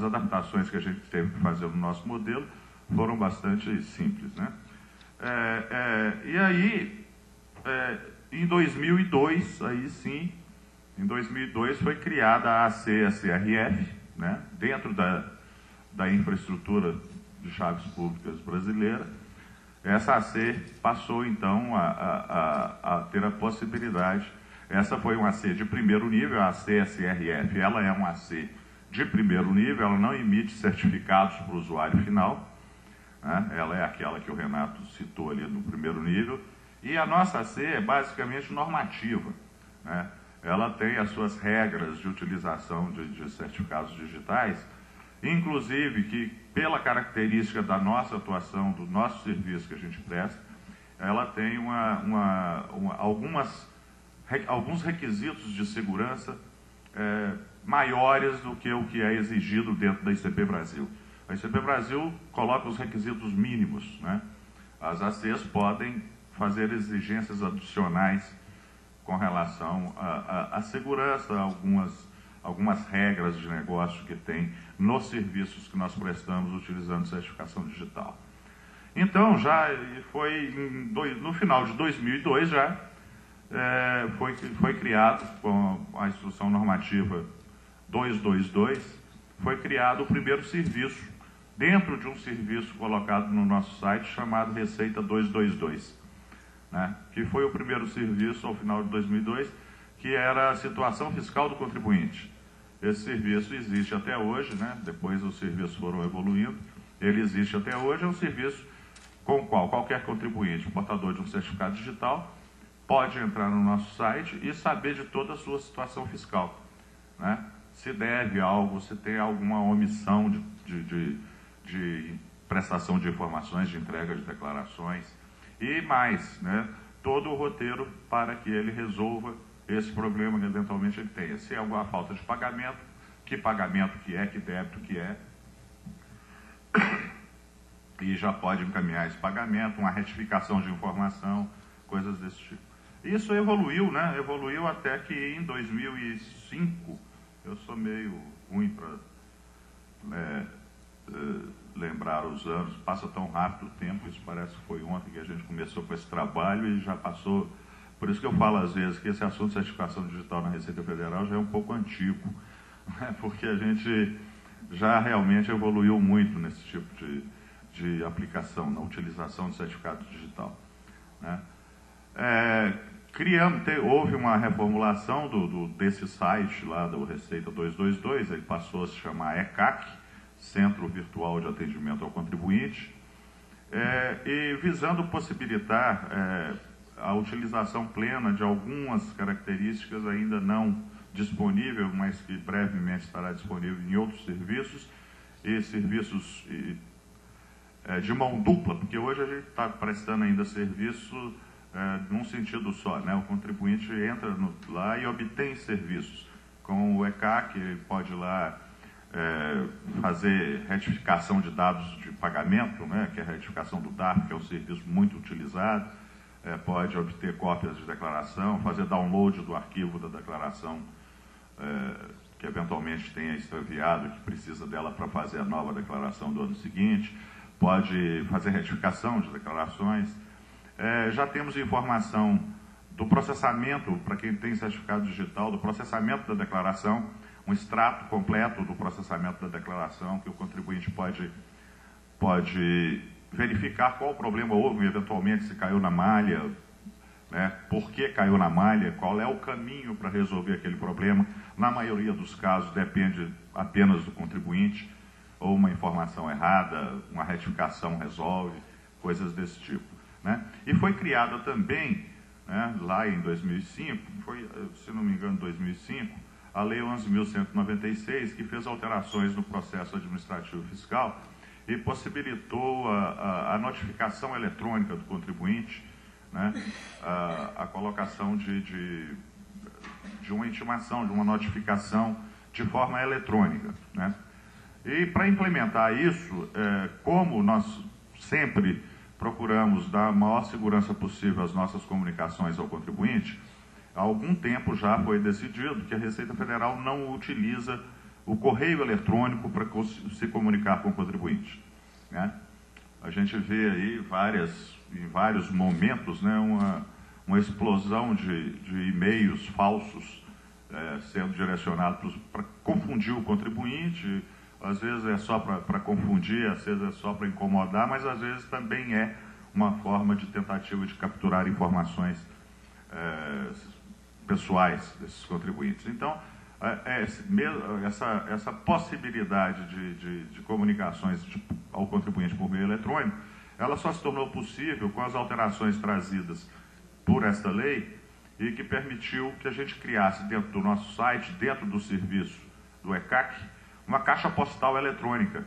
D: adaptações que a gente teve que fazer no nosso modelo foram bastante simples, né? E aí, em 2002, em 2002 foi criada a ACSRF, né, dentro da infraestrutura de chaves públicas brasileira. Essa AC passou, então, a ter a possibilidade. Essa foi uma AC de primeiro nível, a ACSRF, ela é uma AC de primeiro nível, ela não emite certificados para o usuário final, né? Ela é aquela que o Renato citou ali no primeiro nível, e a nossa AC é basicamente normativa, né? Ela tem as suas regras de utilização de certificados digitais, inclusive que, pela característica da nossa atuação, do nosso serviço que a gente presta, ela tem alguns requisitos de segurança maiores do que o que é exigido dentro da ICP Brasil. A ICP Brasil coloca os requisitos mínimos, né? As ACs podem fazer exigências adicionais com relação à segurança, algumas regras de negócio que tem nos serviços que nós prestamos utilizando certificação digital. Então, já foi no final de 2002 já foi criado, com a instrução normativa 222, foi criado o primeiro serviço, dentro de um serviço colocado no nosso site chamado Receita 222, né, que foi o primeiro serviço ao final de 2002, que era a situação fiscal do contribuinte. Esse serviço existe até hoje, né, depois os serviços foram evoluindo, ele existe até hoje, é um serviço com o qual qualquer contribuinte, portador de um certificado digital, pode entrar no nosso site e saber de toda a sua situação fiscal, né? Se deve algo, se tem alguma omissão de prestação de informações, de entrega de declarações e mais, né? Todo o roteiro para que ele resolva esse problema que eventualmente ele tenha. Se é alguma falta de pagamento que é, que débito que é, e já pode encaminhar esse pagamento, uma retificação de informação, coisas desse tipo. Isso evoluiu, né? Evoluiu até que em 2005, eu sou meio ruim para lembrar os anos, passa tão rápido o tempo, isso parece que foi ontem que a gente começou com esse trabalho e já passou. Por isso que eu falo às vezes que esse assunto de certificação digital na Receita Federal já é um pouco antigo, né? Porque a gente já realmente evoluiu muito nesse tipo de aplicação, na utilização de certificado digital, né? Houve uma reformulação desse site lá do Receita 222, ele passou a se chamar ECAC, Centro Virtual de Atendimento ao Contribuinte, e visando possibilitar a utilização plena de algumas características ainda não disponível, mas que brevemente estará disponível em outros serviços, e serviços de mão dupla, porque hoje a gente está prestando ainda serviço num sentido só, né? O contribuinte entra lá e obtém serviços. Com o ECAC, ele pode ir lá fazer retificação de dados de pagamento, né, que é a retificação do DARF, que é um serviço muito utilizado, pode obter cópias de declaração, fazer download do arquivo da declaração que eventualmente tenha extraviado, que precisa dela para fazer a nova declaração do ano seguinte, pode fazer retificação de declarações. Já temos informação do processamento, para quem tem certificado digital, do processamento da declaração, um extrato completo do processamento da declaração, que o contribuinte pode verificar qual problema houve, eventualmente se caiu na malha, né, por que caiu na malha, qual é o caminho para resolver aquele problema. Na maioria dos casos depende apenas do contribuinte, ou uma informação errada, uma retificação resolve, coisas desse tipo, né? E foi criada também, né, lá em 2005, foi, se não me engano, 2005, a Lei 11.196, que fez alterações no processo administrativo fiscal e possibilitou a notificação eletrônica do contribuinte, né, a colocação de uma intimação, de uma notificação de forma eletrônica, né? E para implementar isso, como nós sempre procuramos dar a maior segurança possível às nossas comunicações ao contribuinte, há algum tempo já foi decidido que a Receita Federal não utiliza o correio eletrônico para se comunicar com o contribuinte, né? A gente vê aí em vários momentos, né, uma explosão de e-mails falsos sendo direcionados para confundir o contribuinte. Às vezes é só para confundir, às vezes é só para incomodar, mas às vezes também é uma forma de tentativa de capturar informações pessoais desses contribuintes. Então, essa possibilidade de comunicações ao contribuinte por meio eletrônico, ela só se tornou possível com as alterações trazidas por esta lei e que permitiu que a gente criasse dentro do nosso site, dentro do serviço do ECAC, uma caixa postal eletrônica,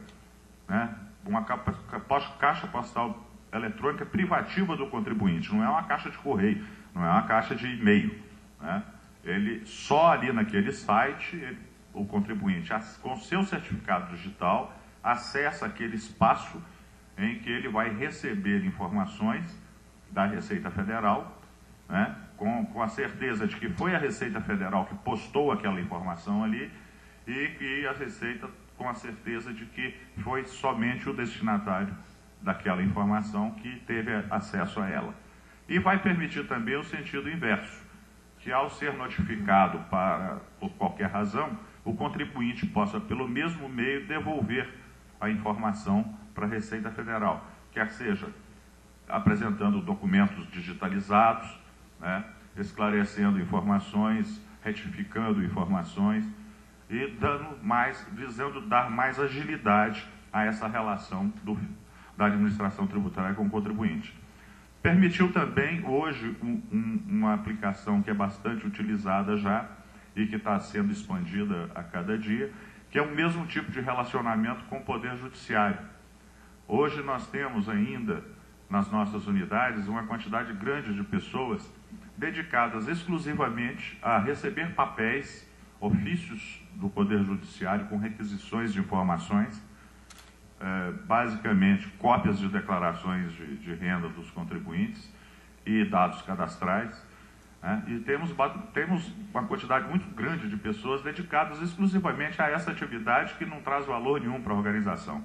D: né? Uma caixa postal eletrônica privativa do contribuinte, não é uma caixa de correio, não é uma caixa de e-mail, né? Ele só ali naquele site, o contribuinte, com seu certificado digital, acessa aquele espaço em que ele vai receber informações da Receita Federal, né, com a certeza de que foi a Receita Federal que postou aquela informação ali e a Receita com a certeza de que foi somente o destinatário daquela informação que teve acesso a ela. E vai permitir também o sentido inverso, que ao ser notificado por qualquer razão, o contribuinte possa, pelo mesmo meio, devolver a informação para a Receita Federal, quer seja apresentando documentos digitalizados, né, esclarecendo informações, retificando informações e visando dar mais agilidade a essa relação da administração tributária com o contribuinte. Permitiu também, hoje, uma aplicação que é bastante utilizada já e que está sendo expandida a cada dia, que é o mesmo tipo de relacionamento com o Poder Judiciário. Hoje nós temos ainda, nas nossas unidades, uma quantidade grande de pessoas dedicadas exclusivamente a receber papéis, ofícios do Poder Judiciário com requisições de informações, basicamente cópias de declarações de renda dos contribuintes e dados cadastrais, né? E temos uma quantidade muito grande de pessoas dedicadas exclusivamente a essa atividade que não traz valor nenhum para a organização,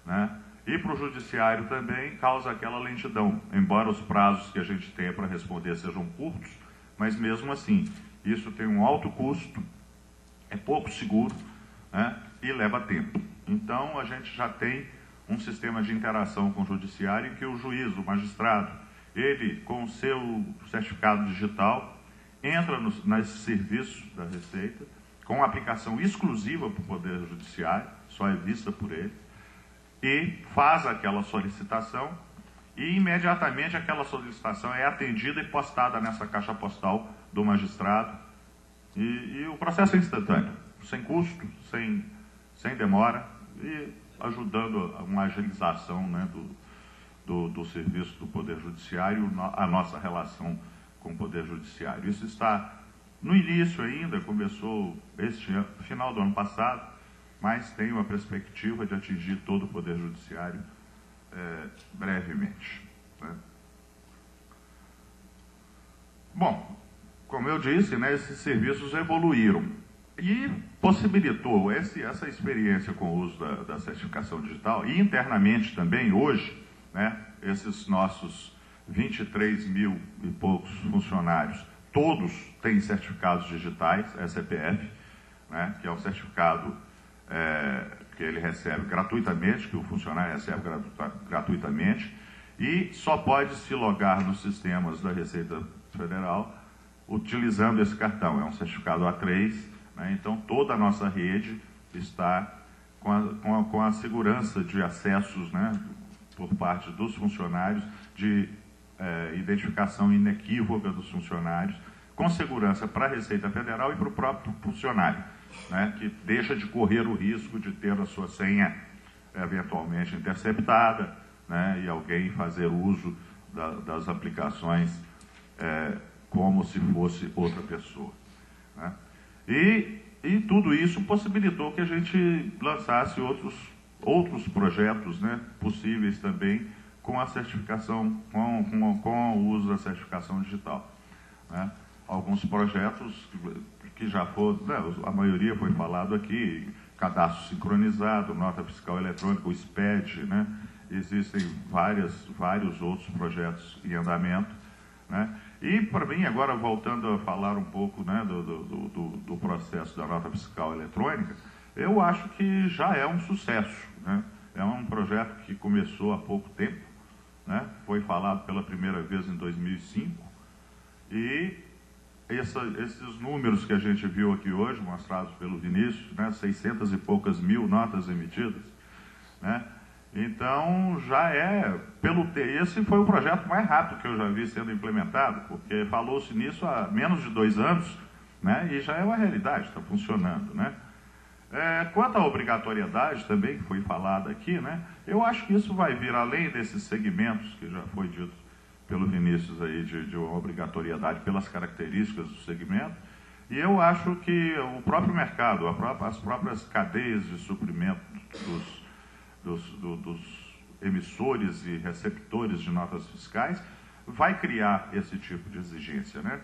D: né? E para o judiciário também causa aquela lentidão, embora os prazos que a gente tenha para responder sejam curtos, mas mesmo assim, isso tem um alto custo, é pouco seguro, né, e leva tempo. Então, a gente já tem um sistema de interação com o judiciário em que o juiz, o magistrado, ele, com o seu certificado digital, entra nesse serviço da Receita, com aplicação exclusiva para o Poder Judiciário, só é vista por ele, e faz aquela solicitação e imediatamente aquela solicitação é atendida e postada nessa caixa postal do magistrado e o processo é instantâneo, sem custo, sem demora e ajudando a uma agilização, né, do serviço do Poder Judiciário, a nossa relação com o Poder Judiciário. Isso está no início ainda, começou final do ano passado, mas tenho a perspectiva de atingir todo o Poder Judiciário brevemente, né? Bom, como eu disse, né, esses serviços evoluíram e possibilitou essa experiência com o uso da certificação digital, e internamente também, hoje, né, esses nossos 23 mil e poucos funcionários, todos têm certificados digitais, SCPF, né, que é um certificado que ele recebe gratuitamente, que o funcionário recebe gratuitamente, e só pode se logar nos sistemas da Receita Federal utilizando esse cartão. É um certificado A3, né? Então toda a nossa rede está com a segurança de acessos, né, por parte dos funcionários, de identificação inequívoca dos funcionários, com segurança para a Receita Federal e para o próprio funcionário, né, que deixa de correr o risco de ter a sua senha eventualmente interceptada, né, e alguém fazer uso das aplicações como se fosse outra pessoa, né? E tudo isso possibilitou que a gente lançasse outros projetos, né, possíveis também com a certificação, com o uso da certificação digital, né? Alguns projetos que já foram, né, a maioria foi falado aqui: cadastro sincronizado, nota fiscal eletrônica, o SPED, né? Existem vários outros projetos em andamento, né? E, para mim, agora voltando a falar um pouco, né, do processo da nota fiscal eletrônica, eu acho que já é um sucesso, né? É um projeto que começou há pouco tempo, né? Foi falado pela primeira vez em 2005, e esses números que a gente viu aqui hoje, mostrados pelo Vinícius, né, 600 e poucas mil notas emitidas, né? Então, já esse foi o projeto mais rápido que eu já vi sendo implementado, porque falou-se nisso há menos de 2 anos, né, e já é uma realidade, está funcionando, né? Quanto à obrigatoriedade também, que foi falada aqui, né, eu acho que isso vai vir além desses segmentos que já foi dito pelo Vinícius aí, de uma obrigatoriedade pelas características do segmento, e eu acho que o próprio mercado, as próprias cadeias de suprimento dos emissores e receptores de notas fiscais vai criar esse tipo de exigência, né?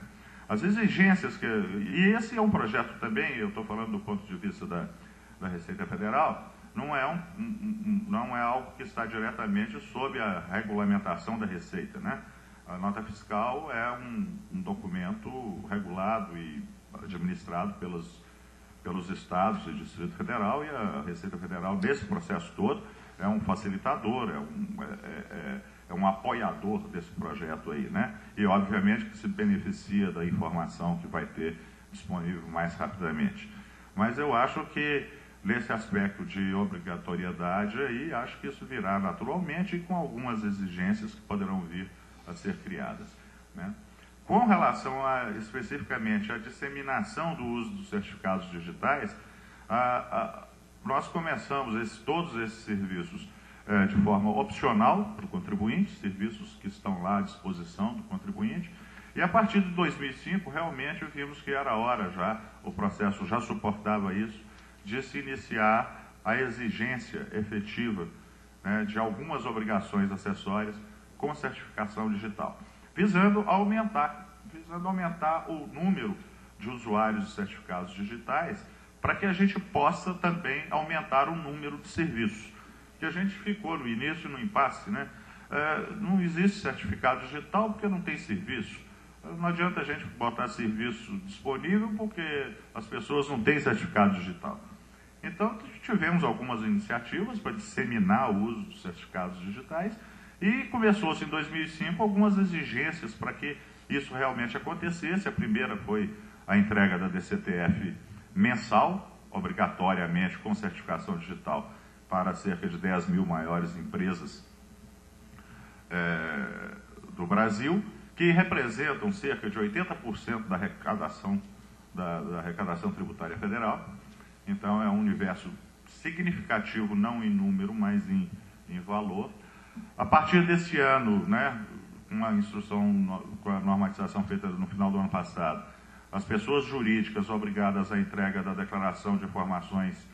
D: As exigências e esse é um projeto também, eu estou falando do ponto de vista da Receita Federal, não é algo que está diretamente sob a regulamentação da Receita, né? A nota fiscal é um documento regulado e administrado pelos estados e Distrito Federal, e a Receita Federal, nesse processo todo, é um facilitador, é um apoiador desse projeto aí, né? E, obviamente, que se beneficia da informação que vai ter disponível mais rapidamente. Mas eu acho que, nesse aspecto de obrigatoriedade aí, acho que isso virá naturalmente e com algumas exigências que poderão vir a ser criadas, né? Com relação especificamente à disseminação do uso dos certificados digitais, nós começamos todos esses serviços de forma opcional para o contribuinte, serviços que estão lá à disposição do contribuinte, e a partir de 2005 realmente vimos que era hora já, o processo já suportava isso, de se iniciar a exigência efetiva, né, de algumas obrigações acessórias com certificação digital, visando aumentar o número de usuários de certificados digitais, para que a gente possa também aumentar o número de serviços. Que a gente ficou no início no impasse, né? Não existe certificado digital porque não tem serviço. Não adianta a gente botar serviço disponível porque as pessoas não têm certificado digital. Então, tivemos algumas iniciativas para disseminar o uso dos certificados digitais, e começou-se em 2005 algumas exigências para que isso realmente acontecesse. A primeira foi a entrega da DCTF mensal, obrigatoriamente com certificação digital, para cerca de 10 mil maiores empresas do Brasil, que representam cerca de 80% da arrecadação, da arrecadação tributária federal. Então, é um universo significativo, não em número, mas em valor. A partir desse ano, né, uma instrução com a normatização feita no final do ano passado, as pessoas jurídicas obrigadas à entrega da declaração de informações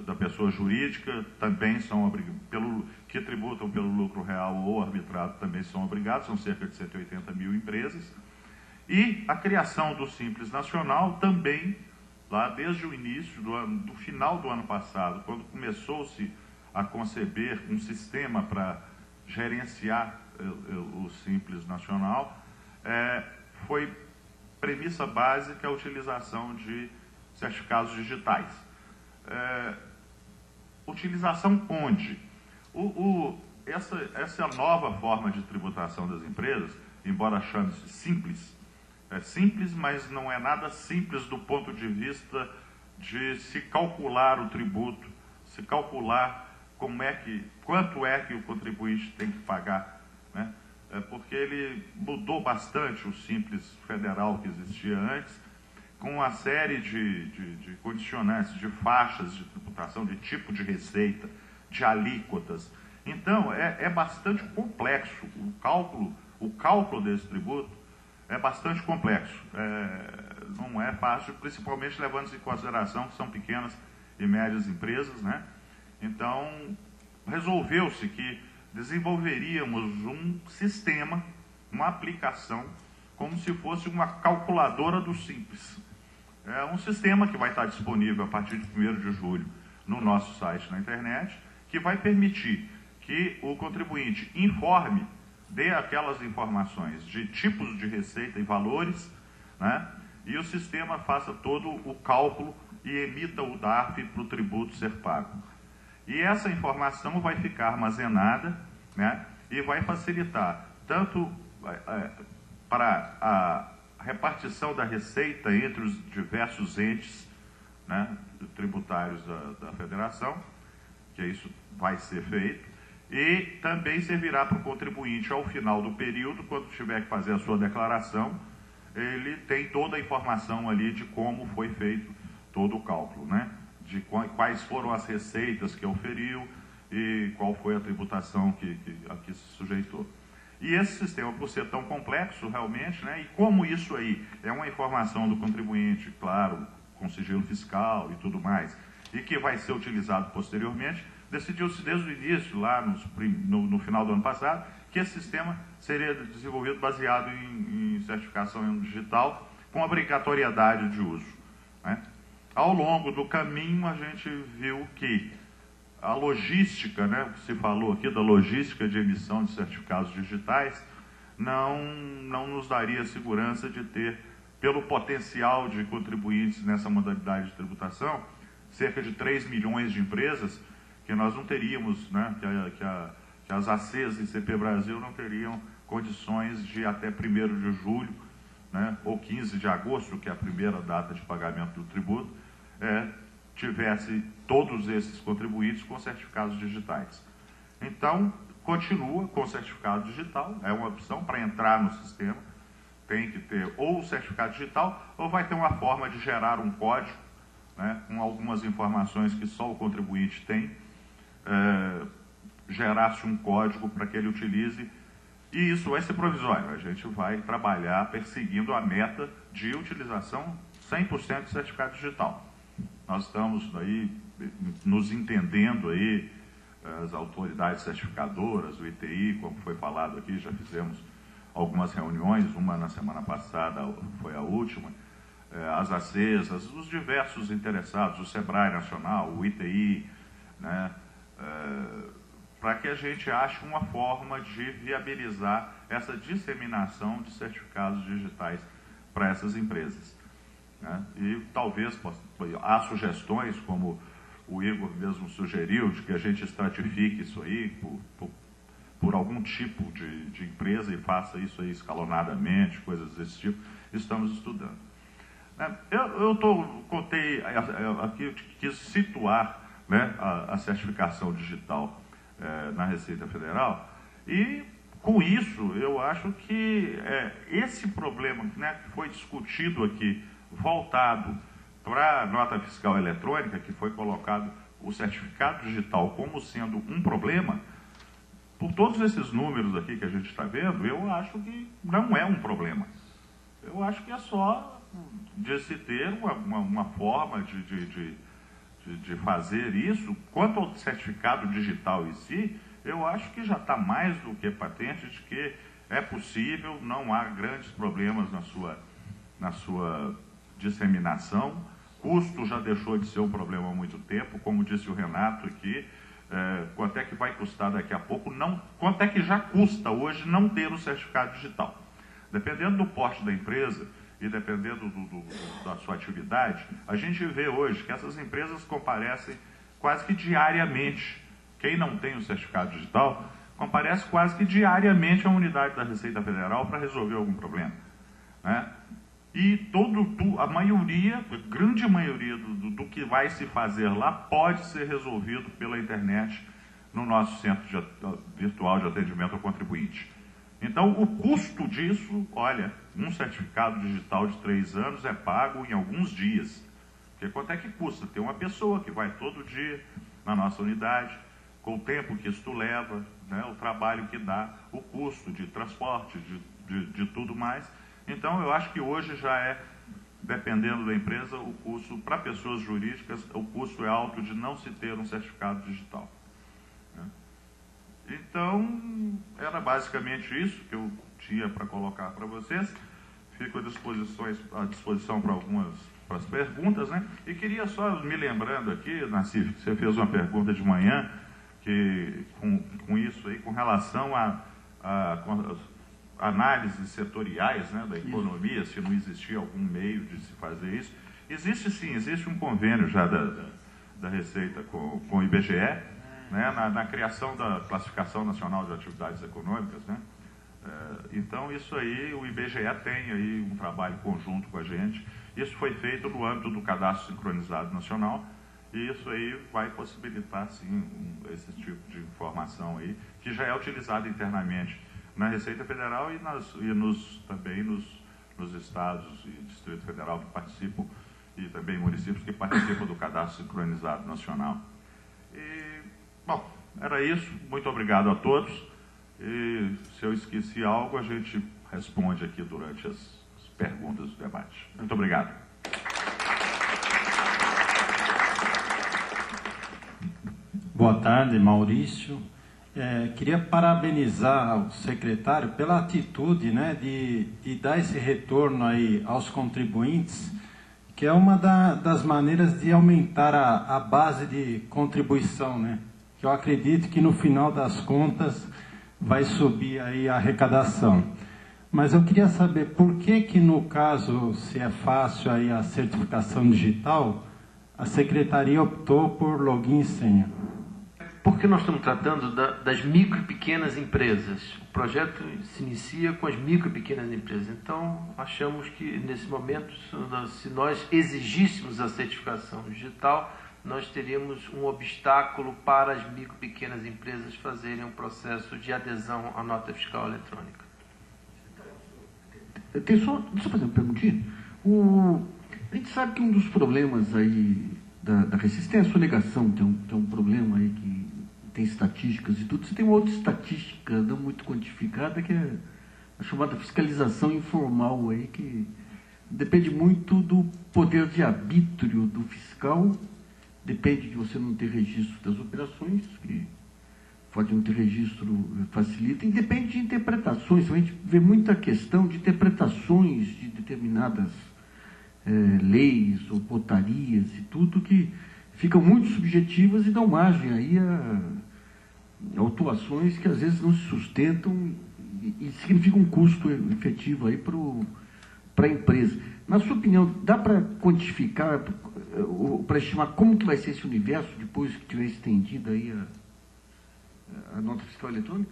D: da pessoa jurídica também são que tributam pelo lucro real ou arbitrado também são obrigados, são cerca de 180 mil empresas. E a criação do Simples Nacional também, lá desde o início do final do ano passado, quando começou-se a conceber um sistema para gerenciar o Simples Nacional, foi premissa básica a utilização de certificados digitais. Utilização onde? Essa nova forma de tributação das empresas, embora chame-se simples, é simples, mas não é nada simples do ponto de vista de se calcular o tributo, se calcular quanto é que o contribuinte tem que pagar, né? Porque ele mudou bastante o Simples Federal que existia antes, com uma série de condicionantes, de faixas de tributação, de tipo de receita, de alíquotas. Então, é bastante complexo. O cálculo desse tributo é bastante complexo. Não é fácil, principalmente levando-se em consideração que são pequenas e médias empresas, né? Então, resolveu-se que desenvolveríamos um sistema, uma aplicação, como se fosse uma calculadora do Simples. É um sistema que vai estar disponível a partir de 1º de julho no nosso site na internet, que vai permitir que o contribuinte informe, dê aquelas informações de tipos de receita e valores, né? E o sistema faça todo o cálculo e emita o DARF para o tributo ser pago. E essa informação vai ficar armazenada, né? E vai facilitar tanto para a repartição da receita entre os diversos entes, né, tributários da federação, que isso vai ser feito, e também servirá para o contribuinte ao final do período, quando tiver que fazer a sua declaração, ele tem toda a informação ali de como foi feito todo o cálculo, né? De quais foram as receitas que oferiu e qual foi a tributação a que se sujeitou. E esse sistema, por ser tão complexo realmente, né, e como isso aí é uma informação do contribuinte, claro, com sigilo fiscal e tudo mais, e que vai ser utilizado posteriormente, decidiu-se desde o início, lá no final do ano passado, que esse sistema seria desenvolvido baseado em certificação digital com obrigatoriedade de uso, né? Ao longo do caminho, a gente viu que a logística, né, se falou aqui da logística de emissão de certificados digitais, não nos daria segurança de ter, pelo potencial de contribuintes nessa modalidade de tributação, cerca de 3 milhões de empresas, que nós não teríamos, né, que as ACs e CP Brasil não teriam condições de até 1º de julho, né, ou 15 de agosto, que é a primeira data de pagamento do tributo, tivesse todos esses contribuintes com certificados digitais. Então, continua com o certificado digital, é uma opção para entrar no sistema, tem que ter ou o certificado digital, ou vai ter uma forma de gerar um código, né, com algumas informações que só o contribuinte tem, gerar-se um código para que ele utilize, e isso vai ser provisório. A gente vai trabalhar perseguindo a meta de utilização 100% de certificado digital. Nós estamos aí nos entendendo aí, as autoridades certificadoras, o ITI, como foi falado aqui, já fizemos algumas reuniões, uma na semana passada foi a última, as ACES, os diversos interessados, o SEBRAE Nacional, o ITI, né, para que a gente ache uma forma de viabilizar essa disseminação de certificados digitais para essas empresas, né? E talvez há sugestões, como o Igor mesmo sugeriu, de que a gente estratifique isso aí por algum tipo de empresa e faça isso aí escalonadamente, coisas desse tipo. Estamos estudando. Contei aqui, eu quis situar, né, a certificação digital na Receita Federal, e com isso eu acho que esse problema, né, que foi discutido aqui, voltado para a nota fiscal eletrônica, que foi colocado o certificado digital como sendo um problema, por todos esses números aqui que a gente está vendo, eu acho que não é um problema. Eu acho que é só de se ter uma forma de fazer isso. Quanto ao certificado digital em si, eu acho que já está mais do que patente de que é possível, não há grandes problemas na sua disseminação. Custo já deixou de ser um problema há muito tempo, como disse o Renato aqui. Quanto é que vai custar daqui a pouco? Não, quanto é que já custa hoje não ter o certificado digital? Dependendo do porte da empresa e dependendo da sua atividade, a gente vê hoje que essas empresas comparecem quase que diariamente. Quem não tem o certificado digital comparece quase que diariamente à unidade da Receita Federal para resolver algum problema, né? E a maioria, a grande maioria do que vai se fazer lá pode ser resolvido pela internet no nosso centro virtual de atendimento ao contribuinte. Então, o custo disso, olha, um certificado digital de 3 anos é pago em alguns dias. Porque quanto é que custa ter uma pessoa que vai todo dia na nossa unidade, com o tempo que isso leva, né, o trabalho que dá, o custo de transporte, de tudo mais. Então, eu acho que hoje já é, dependendo da empresa, o custo, para pessoas jurídicas, o custo é alto de não se ter um certificado digital, né? Então, era basicamente isso que eu tinha para colocar para vocês. Fico à disposição para para as perguntas, né? E queria só, me lembrando aqui, Nassif, que você fez uma pergunta de manhã, que com isso aí, com relação a análises setoriais, né, da economia, se não existia algum meio de se fazer isso. Existe sim, existe um convênio já da Receita com o IBGE, né, na criação da Classificação Nacional de Atividades Econômicas, né? Então isso aí, o IBGE tem aí um trabalho conjunto com a gente. Isso foi feito no âmbito do Cadastro Sincronizado Nacional, e isso aí vai possibilitar sim esse tipo de informação aí, que já é utilizado internamente na Receita Federal e também nos estados e Distrito Federal que participam, e também municípios que participam do Cadastro Sincronizado Nacional. E, bom, era isso. Muito obrigado a todos. E se eu esqueci algo, a gente responde aqui durante as perguntas do debate. Muito obrigado.
E: Boa tarde, Maurício. Queria parabenizar o secretário pela atitude, né, de dar esse retorno aí aos contribuintes, que é uma das maneiras de aumentar a base de contribuição, né? Que eu acredito que no final das contas vai subir aí a arrecadação. Mas eu queria saber por que no caso, se é fácil aí a certificação digital, a secretaria optou por login e senha.
C: Porque nós estamos tratando das micro e pequenas empresas. O projeto se inicia com as micro e pequenas empresas. Então, achamos que, nesse momento, se nós exigíssemos a certificação digital, nós teríamos um obstáculo para as micro e pequenas empresas fazerem um processo de adesão à nota fiscal eletrônica.
A: Deixa eu fazer uma perguntinha. A gente sabe que um dos problemas aí da Receita tem a sonegação, tem um problema aí que tem estatísticas e tudo. Você tem uma outra estatística não muito quantificada, que é a chamada fiscalização informal aí, que depende muito do poder de arbítrio do fiscal, depende de você não ter registro das operações, que pode não ter registro, facilita, e depende de interpretações. A gente vê muita questão de interpretações de determinadas leis ou portarias e tudo, que ficam muito subjetivas e dão margem aí a autuações que às vezes não se sustentam e significam um custo efetivo aí para a empresa. Na sua opinião, dá para quantificar, para estimar como que vai ser esse universo depois que tiver estendido aí a nota fiscal eletrônica?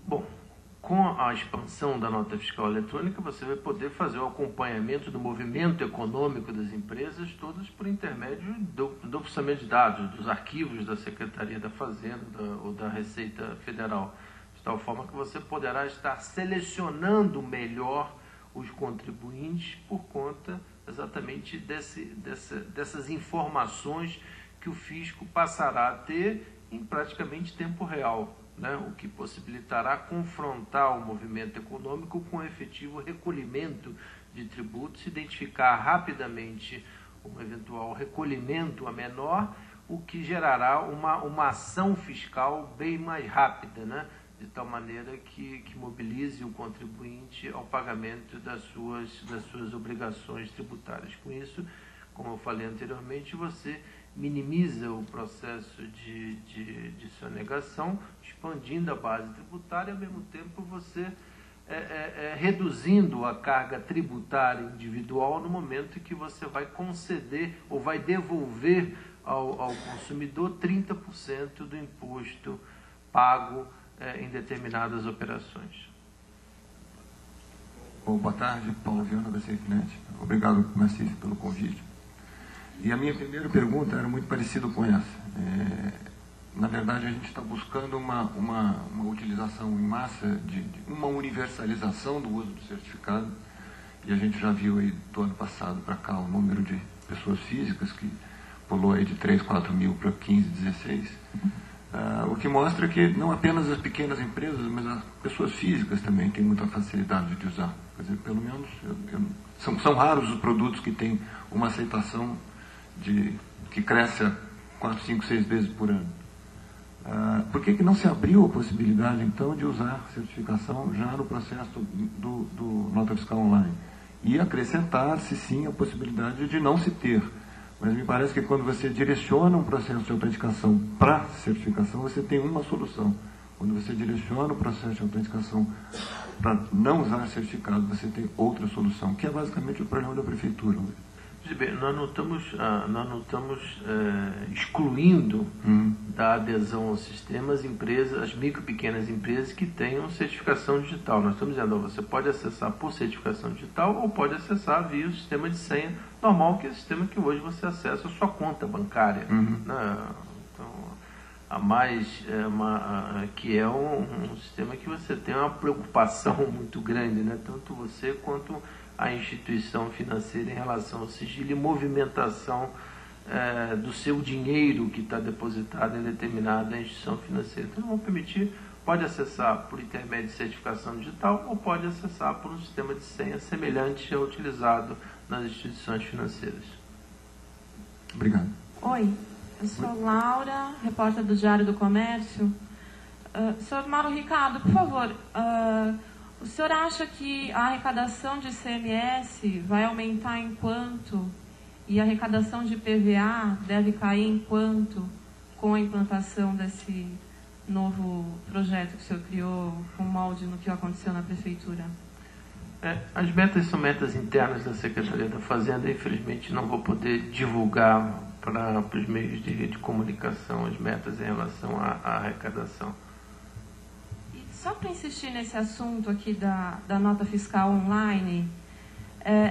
C: Bom, com a expansão da nota fiscal eletrônica, você vai poder fazer o acompanhamento do movimento econômico das empresas, todas por intermédio do processamento de dados, dos arquivos da Secretaria da Fazenda ou da Receita Federal, de tal forma que você poderá estar selecionando melhor os contribuintes por conta exatamente dessas informações que o fisco passará a ter em praticamente tempo real, né? O que possibilitará confrontar o movimento econômico com o efetivo recolhimento de tributos, identificar rapidamente um eventual recolhimento a menor, o que gerará uma ação fiscal bem mais rápida, né? De tal maneira que mobilize o contribuinte ao pagamento das suas obrigações tributárias. Com isso, como eu falei anteriormente, você minimiza o processo de sonegação, expandindo a base tributária, ao mesmo tempo você reduzindo a carga tributária individual no momento em que você vai conceder ou vai devolver ao consumidor 30% do imposto pago em determinadas operações.
F: Bom, boa tarde, Paulo Viana da Safenet. Obrigado, Macife, pelo convite. E a minha primeira pergunta era muito parecida com essa. Na verdade, a gente está buscando uma utilização em massa, uma universalização do uso do certificado, e a gente já viu aí do ano passado para cá o número de pessoas físicas que pulou aí de 3, 4 mil para 15, 16. O que mostra que não apenas as pequenas empresas, mas as pessoas físicas também têm muita facilidade de usar. Quer dizer, pelo menos, são raros os produtos que têm uma aceitação que cresce a 4, 5, 6 vezes por ano. Por que não se abriu a possibilidade, então, de usar certificação já no processo do Nota Fiscal Online? E acrescentar-se, sim, a possibilidade de não se ter. Mas me parece que quando você direciona um processo de autenticação para certificação, você tem uma solução. Quando você direciona o processo de autenticação para não usar certificado, você tem outra solução, que é basicamente o problema da prefeitura.
C: Bem, nós não estamos excluindo da adesão ao sistema as micro e pequenas empresas que tenham certificação digital. Nós estamos dizendo, você pode acessar por certificação digital ou pode acessar via o sistema de senha normal, que é o sistema que hoje você acessa a sua conta bancária. Né? Então, que é um sistema que você tem uma preocupação muito grande, né? Tanto você quanto a instituição financeira em relação ao sigilo e movimentação do seu dinheiro que está depositado em determinada instituição financeira. Então, vão permitir, pode acessar por intermédio de certificação digital ou pode acessar por um sistema de senha semelhante ao utilizado nas instituições financeiras.
F: Obrigado.
G: Oi, eu sou Laura, repórter do Diário do Comércio. Senhor Mauro Ricardo, por favor, o senhor acha que a arrecadação de ICMS vai aumentar em quanto e a arrecadação de PVA deve cair em quanto com a implantação desse novo projeto que o senhor criou com molde no que aconteceu na Prefeitura?
C: As metas são metas internas da Secretaria da Fazenda. Infelizmente não vou poder divulgar para os meios de comunicação as metas em relação à arrecadação.
G: Só para insistir nesse assunto aqui da nota fiscal online,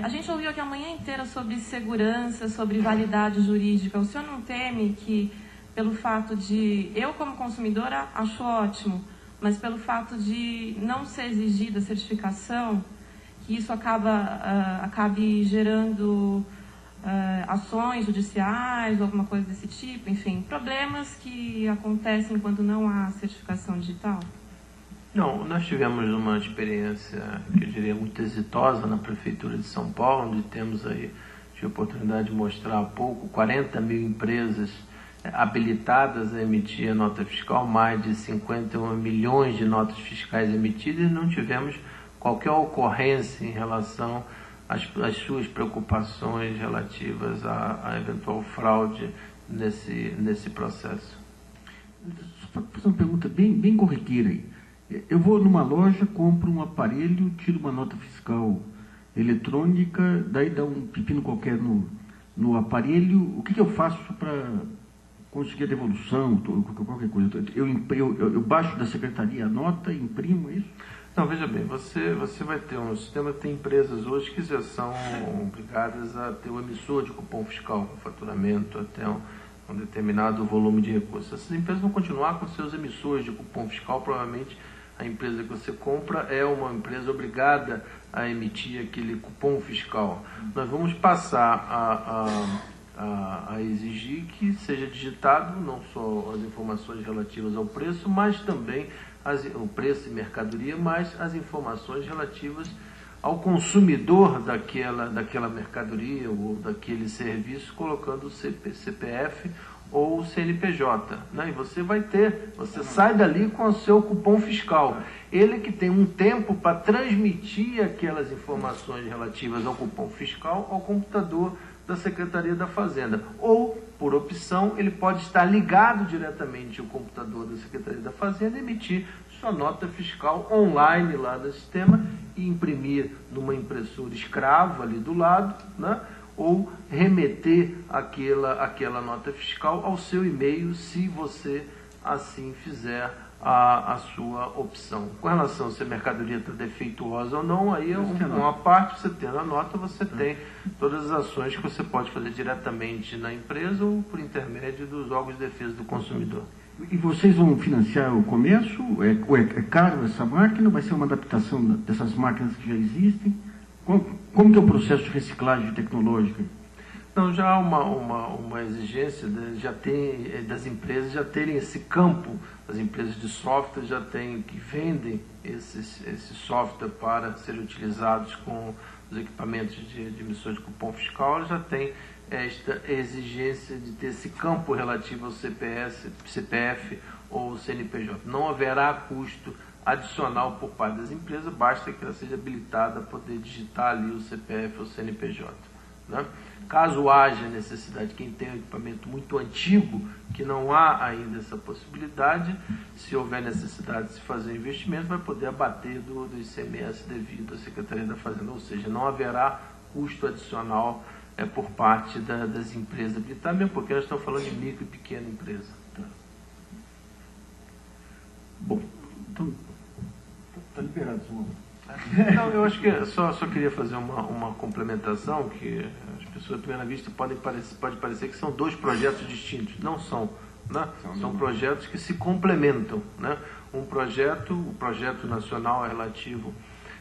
G: a gente ouviu aqui a manhã inteira sobre segurança, sobre validade jurídica. O senhor não teme que, pelo fato de... Eu, como consumidora, acho ótimo, mas pelo fato de não ser exigida a certificação, que isso acabe gerando ações judiciais, alguma coisa desse tipo, enfim, problemas que acontecem quando não há certificação digital?
C: Não, nós tivemos uma experiência, que eu diria, muito exitosa na Prefeitura de São Paulo, onde tive a oportunidade de mostrar há pouco 40 mil empresas habilitadas a emitir a nota fiscal, mais de 51 milhões de notas fiscais emitidas, e não tivemos qualquer ocorrência em relação às suas preocupações relativas à eventual fraude nesse processo.
A: Só para fazer uma pergunta bem corriqueira aí. Eu vou numa loja, compro um aparelho, tiro uma nota fiscal eletrônica, daí dá um pepino qualquer no aparelho. O que eu faço para conseguir a devolução, qualquer coisa? Eu baixo da secretaria a nota, imprimo isso?
C: Não, veja bem, você vai ter um sistema, tem empresas hoje que já são obrigadas a ter um emissor de cupom fiscal com faturamento até um determinado volume de recursos. Essas empresas vão continuar com seus emissores de cupom fiscal. Provavelmente a empresa que você compra é uma empresa obrigada a emitir aquele cupom fiscal. Nós vamos passar a exigir que seja digitado não só as informações relativas ao preço, mas também o preço e mercadoria, mas as informações relativas ao consumidor daquela mercadoria ou daquele serviço, colocando o CPF ou o CNPJ, né? E você sai dali com o seu cupom fiscal. Ele que tem um tempo para transmitir aquelas informações relativas ao cupom fiscal ao computador da Secretaria da Fazenda. Ou, por opção, ele pode estar ligado diretamente ao computador da Secretaria da Fazenda e emitir sua nota fiscal online lá no sistema e imprimir numa impressora escravo ali do lado, né? Ou remeter aquela nota fiscal ao seu e-mail, se você assim fizer a sua opção. Com relação a se a mercadoria está defeituosa ou não, aí é uma parte, você tendo a nota, você tem todas as ações que você pode fazer diretamente na empresa ou por intermédio dos órgãos de defesa do consumidor.
A: E vocês vão financiar o comércio? É caro essa máquina? Vai ser uma adaptação dessas máquinas que já existem? Como que é o processo de reciclagem tecnológica?
C: Não, já há uma exigência das empresas já terem esse campo. As empresas de software já têm, que vendem esse software para serem utilizados com os equipamentos de emissões de cupom fiscal, já tem esta exigência de ter esse campo relativo ao CPF ou CNPJ. Não haverá custo adicional por parte das empresas, basta que ela seja habilitada a poder digitar ali o CPF ou o CNPJ. Né? Caso haja necessidade, quem tem um equipamento muito antigo, que não há ainda essa possibilidade, se houver necessidade de se fazer investimento, vai poder abater do ICMS devido à Secretaria da Fazenda, ou seja, não haverá custo adicional por parte das empresas habilitadas, mesmo porque nós estamos falando de micro e pequena empresa. Tá?
A: Bom, então, está liberado, senhor.
C: Não, eu acho que só queria fazer uma complementação, que as pessoas à primeira vista pode parecer que são dois projetos distintos. Não são, né? São projetos que se complementam, né? O projeto nacional é relativo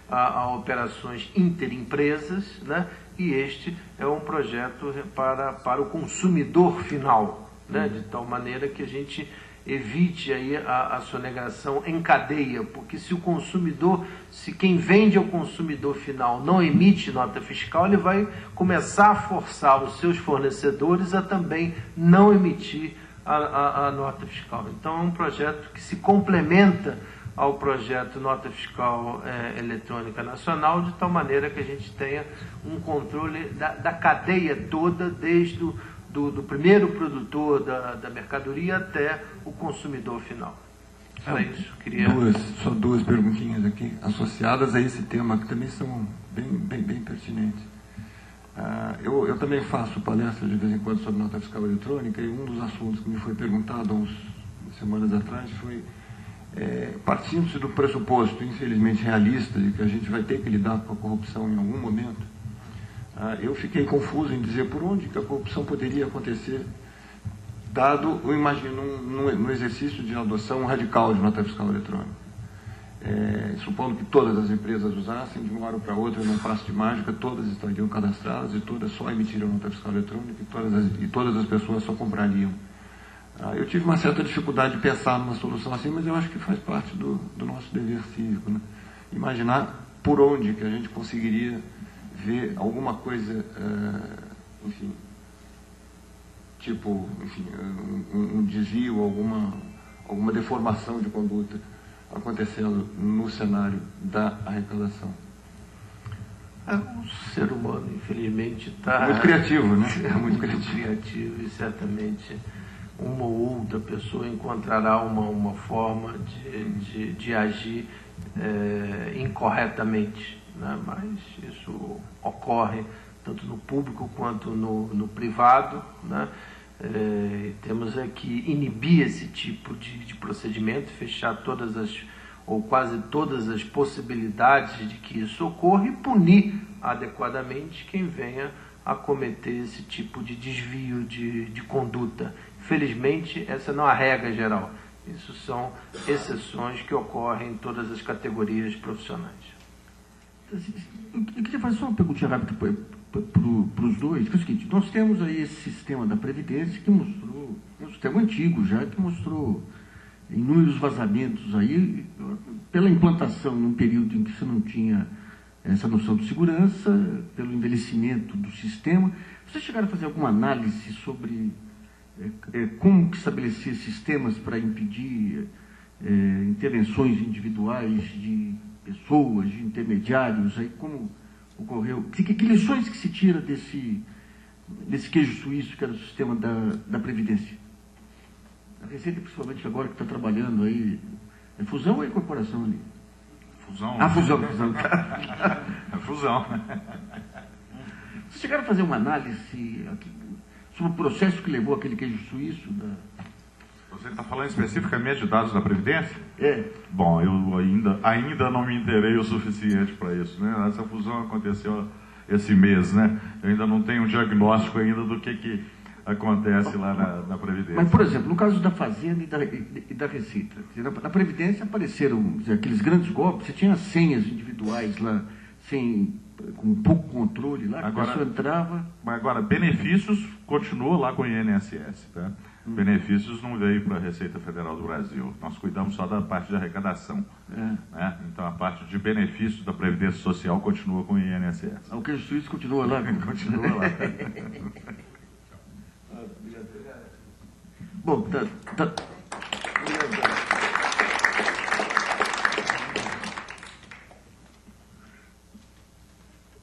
C: a operações interesempresas, né? E este é um projeto para o consumidor final, né? De tal maneira que a gente evite aí a sonegação em cadeia, porque se quem vende ao consumidor final não emite nota fiscal, ele vai começar a forçar os seus fornecedores a também não emitir a nota fiscal. Então é um projeto que se complementa ao projeto Nota Fiscal Eletrônica Nacional, de tal maneira que a gente tenha um controle da cadeia toda, desde do primeiro produtor da mercadoria até o consumidor final. Só isso. Queria...
F: Só duas perguntinhas aqui, associadas a esse tema, que também são bem pertinentes. Eu também faço palestras de vez em quando sobre nota fiscal eletrônica, e um dos assuntos que me foi perguntado há umas semanas atrás foi, partindo-se do pressuposto, infelizmente realista, de que a gente vai ter que lidar com a corrupção em algum momento, eu fiquei confuso em dizer por onde que a corrupção poderia acontecer, dado, eu imagino, no exercício de adoção radical de nota fiscal eletrônica. Supondo que todas as empresas usassem, de uma hora para outra, num passo de mágica, todas estariam cadastradas e todas só emitiriam nota fiscal eletrônica e todas as pessoas só comprariam. Eu tive uma certa dificuldade de pensar numa solução assim, mas eu acho que faz parte do nosso dever cívico, né? Imaginar por onde que a gente conseguiria ver alguma coisa, enfim, tipo, enfim, um desvio, alguma deformação de conduta acontecendo no cenário da arrecadação.
C: O ser humano, infelizmente, está...
F: Muito criativo, né?
C: Muito criativo, e certamente uma ou outra pessoa encontrará uma forma de agir incorretamente, né? Mas isso ocorre tanto no público quanto no privado, né? Temos que inibir esse tipo de procedimento, fechar ou quase todas as possibilidades de que isso ocorra e punir adequadamente quem venha a cometer esse tipo de desvio de conduta. Infelizmente, essa não é a regra geral. Isso são exceções que ocorrem em todas as categorias profissionais.
A: Eu queria fazer só uma perguntinha rápida para os dois, que é o seguinte: nós temos aí esse sistema da Previdência que mostrou, é um sistema antigo já, que mostrou inúmeros vazamentos aí, pela implantação num período em que você não tinha essa noção de segurança, pelo envelhecimento do sistema. Vocês chegaram a fazer alguma análise sobre como estabelecer sistemas para impedir intervenções individuais de pessoas, de intermediários, aí como ocorreu? Que lições que se tira desse queijo suíço que era o sistema da Previdência? A Receita, principalmente agora que está trabalhando aí, é fusão ou é incorporação ali?
D: Fusão.
A: Ah, fusão.
D: É fusão.
A: Vocês chegaram a fazer uma análise aqui sobre o processo que levou aquele queijo suíço?
D: Você está falando especificamente de dados da Previdência?
A: É.
D: Bom, eu ainda não me inteirei o suficiente para isso, né? Essa fusão aconteceu esse mês, né? Eu ainda não tenho um diagnóstico ainda do que acontece lá na Previdência.
A: Mas, por exemplo, no caso da Fazenda e da Receita, na Previdência apareceram aqueles grandes golpes, você tinha senhas individuais lá, com pouco controle lá, que a pessoa entrava...
D: Mas agora, benefícios continua lá com o INSS, tá? Benefícios não veio para a Receita Federal do Brasil. Nós cuidamos só da parte de arrecadação. Né? Então, a parte de benefícios da Previdência Social continua com o INSS.
A: O queijo suíço continua lá?
D: Continua lá.
A: Bom, tá.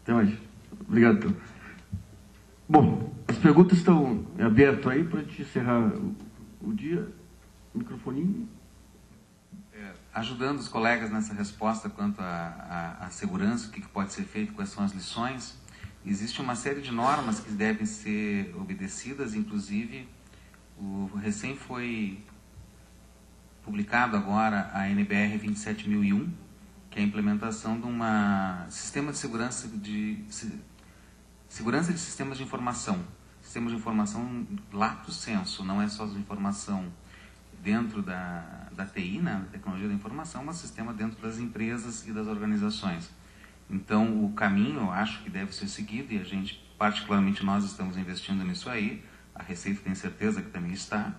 A: Até mais. Obrigado, então. Bom, as perguntas estão abertas aí para a gente encerrar o dia. Microfoninho.
H: Ajudando os colegas nessa resposta quanto à segurança, o que pode ser feito, quais são as lições, existe uma série de normas que devem ser obedecidas, inclusive recém foi publicado agora a NBR 27001, que é a implementação de um sistema de segurança de sistemas de informação. Sistemas de informação lato sensu, não é só de informação dentro da TI, né, da tecnologia da informação, mas sistema dentro das empresas e das organizações. Então, o caminho, eu acho que deve ser seguido, e a gente, particularmente nós, estamos investindo nisso aí, a Receita tem certeza que também está,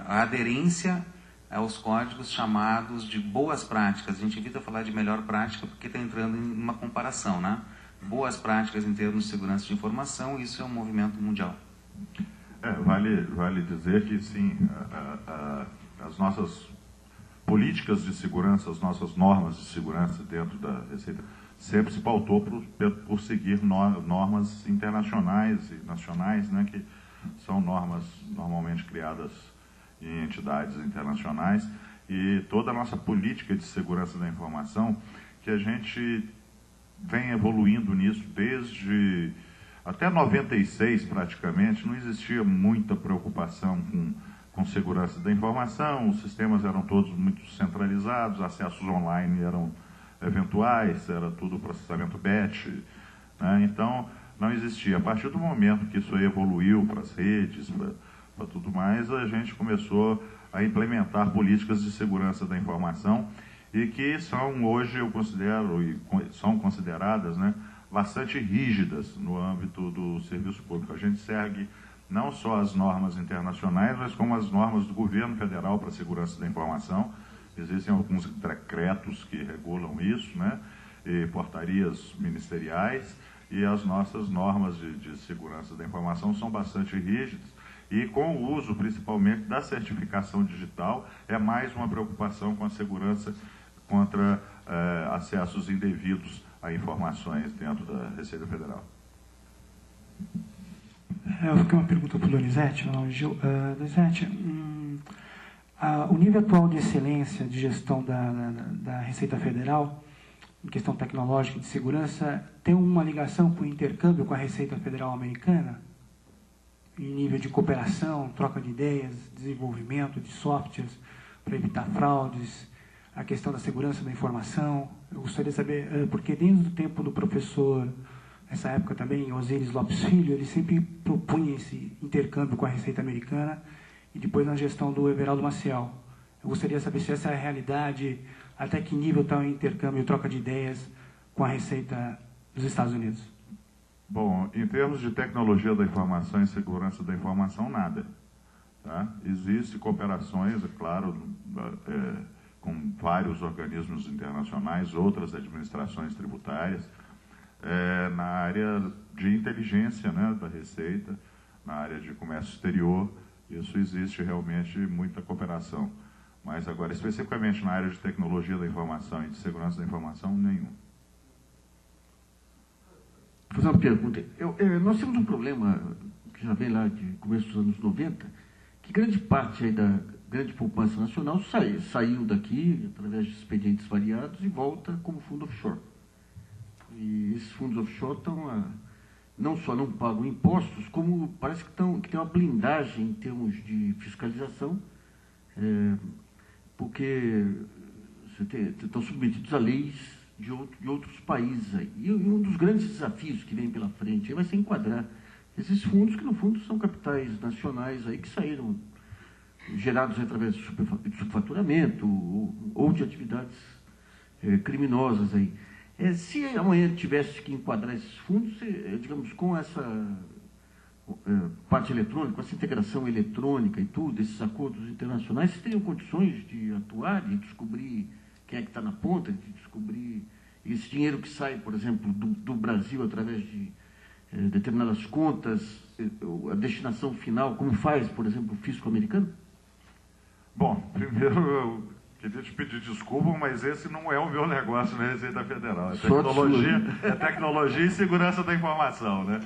H: a aderência aos códigos chamados de boas práticas. A gente evita falar de melhor prática porque está entrando em uma comparação, né? Boas práticas em termos de segurança de informação, isso é um movimento mundial.
D: Vale dizer que, sim, as nossas políticas de segurança, as nossas normas de segurança dentro da Receita, sempre se pautou por seguir normas internacionais e nacionais, né, que são normas normalmente criadas em entidades internacionais, e toda a nossa política de segurança da informação, que a gente vem evoluindo nisso desde até 96 praticamente, não existia muita preocupação com segurança da informação, os sistemas eram todos muito centralizados, acessos online eram eventuais, era tudo processamento batch, né? Então não existia. A partir do momento que isso aí evoluiu para as redes, para tudo mais, a gente começou a implementar políticas de segurança da informação e que são hoje, eu considero, e são consideradas, né, bastante rígidas no âmbito do serviço público. A gente segue não só as normas internacionais, mas como as normas do governo federal para a segurança da informação. Existem alguns decretos que regulam isso, né, e portarias ministeriais, e as nossas normas de segurança da informação são bastante rígidas, e com o uso, principalmente, da certificação digital, é mais uma preocupação com a segurança contra acessos indevidos a informações dentro da Receita Federal.
I: Eu vou ter uma pergunta para o Donizete. Donizete, o nível atual de excelência de gestão da Receita Federal, em questão tecnológica e de segurança, tem uma ligação com o intercâmbio com a Receita Federal Americana? Em nível de cooperação, troca de ideias, desenvolvimento de softwares para evitar fraudes, a questão da segurança da informação. Eu gostaria de saber, porque desde o tempo do professor, nessa época também, Osíris Lopes Filho, ele sempre propunha esse intercâmbio com a Receita Americana e depois na gestão do Everaldo Maciel. Eu gostaria de saber se essa é a realidade, até que nível está o intercâmbio e troca de ideias com a Receita dos Estados Unidos.
D: Bom, em termos de tecnologia da informação e segurança da informação, nada. Tá? Existem cooperações, é claro, com com vários organismos internacionais, outras administrações tributárias, na área de inteligência, né, da Receita, na área de comércio exterior. Isso existe realmente muita cooperação. Mas agora, especificamente na área de tecnologia da informação e de segurança da informação, nenhum.
A: Vou fazer uma pergunta. Nós temos um problema que já vem lá de começo dos anos 90, que grande parte aí da grande poupança nacional saiu daqui através de expedientes variados e volta como fundo offshore. E esses fundos offshore não só não pagam impostos, como parece que tem uma blindagem em termos de fiscalização, porque estão submetidos a leis de outros países aí. E um dos grandes desafios que vem pela frente vai ser enquadrar esses fundos, que no fundo são capitais nacionais aí que saíram gerados através de subfaturamento ou de atividades criminosas aí. Se amanhã tivesse que enquadrar esses fundos, digamos, com essa parte eletrônica, com essa integração eletrônica e tudo, esses acordos internacionais, vocês teriam condições de atuar, de descobrir quem é que está na ponta, de descobrir esse dinheiro que sai, por exemplo, do Brasil através de determinadas contas, a destinação final, como faz, por exemplo, o fisco americano?
D: Bom, primeiro eu queria te pedir desculpa, mas esse não é o meu negócio na Receita Federal. É tecnologia e segurança da informação, né?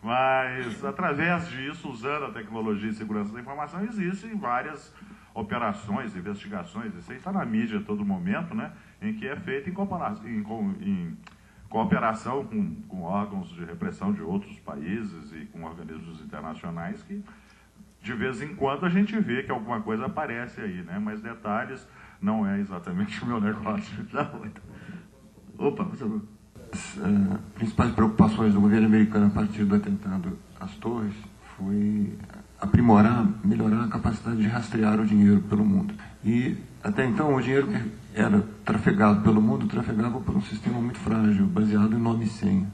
D: Mas, através disso, usando a tecnologia e segurança da informação, existem várias operações, investigações, isso aí está na mídia a todo momento, né? Em que é feito em cooperação com órgãos de repressão de outros países e com organismos internacionais que, de vez em quando, a gente vê que alguma coisa aparece aí, né? Mas detalhes não é exatamente o meu negócio.
A: Opa, por favor.
F: As principais preocupações do governo americano a partir do atentado às torres foi melhorar a capacidade de rastrear o dinheiro pelo mundo. E, até então, o dinheiro que era trafegado pelo mundo trafegava por um sistema muito frágil, baseado em nome e senha.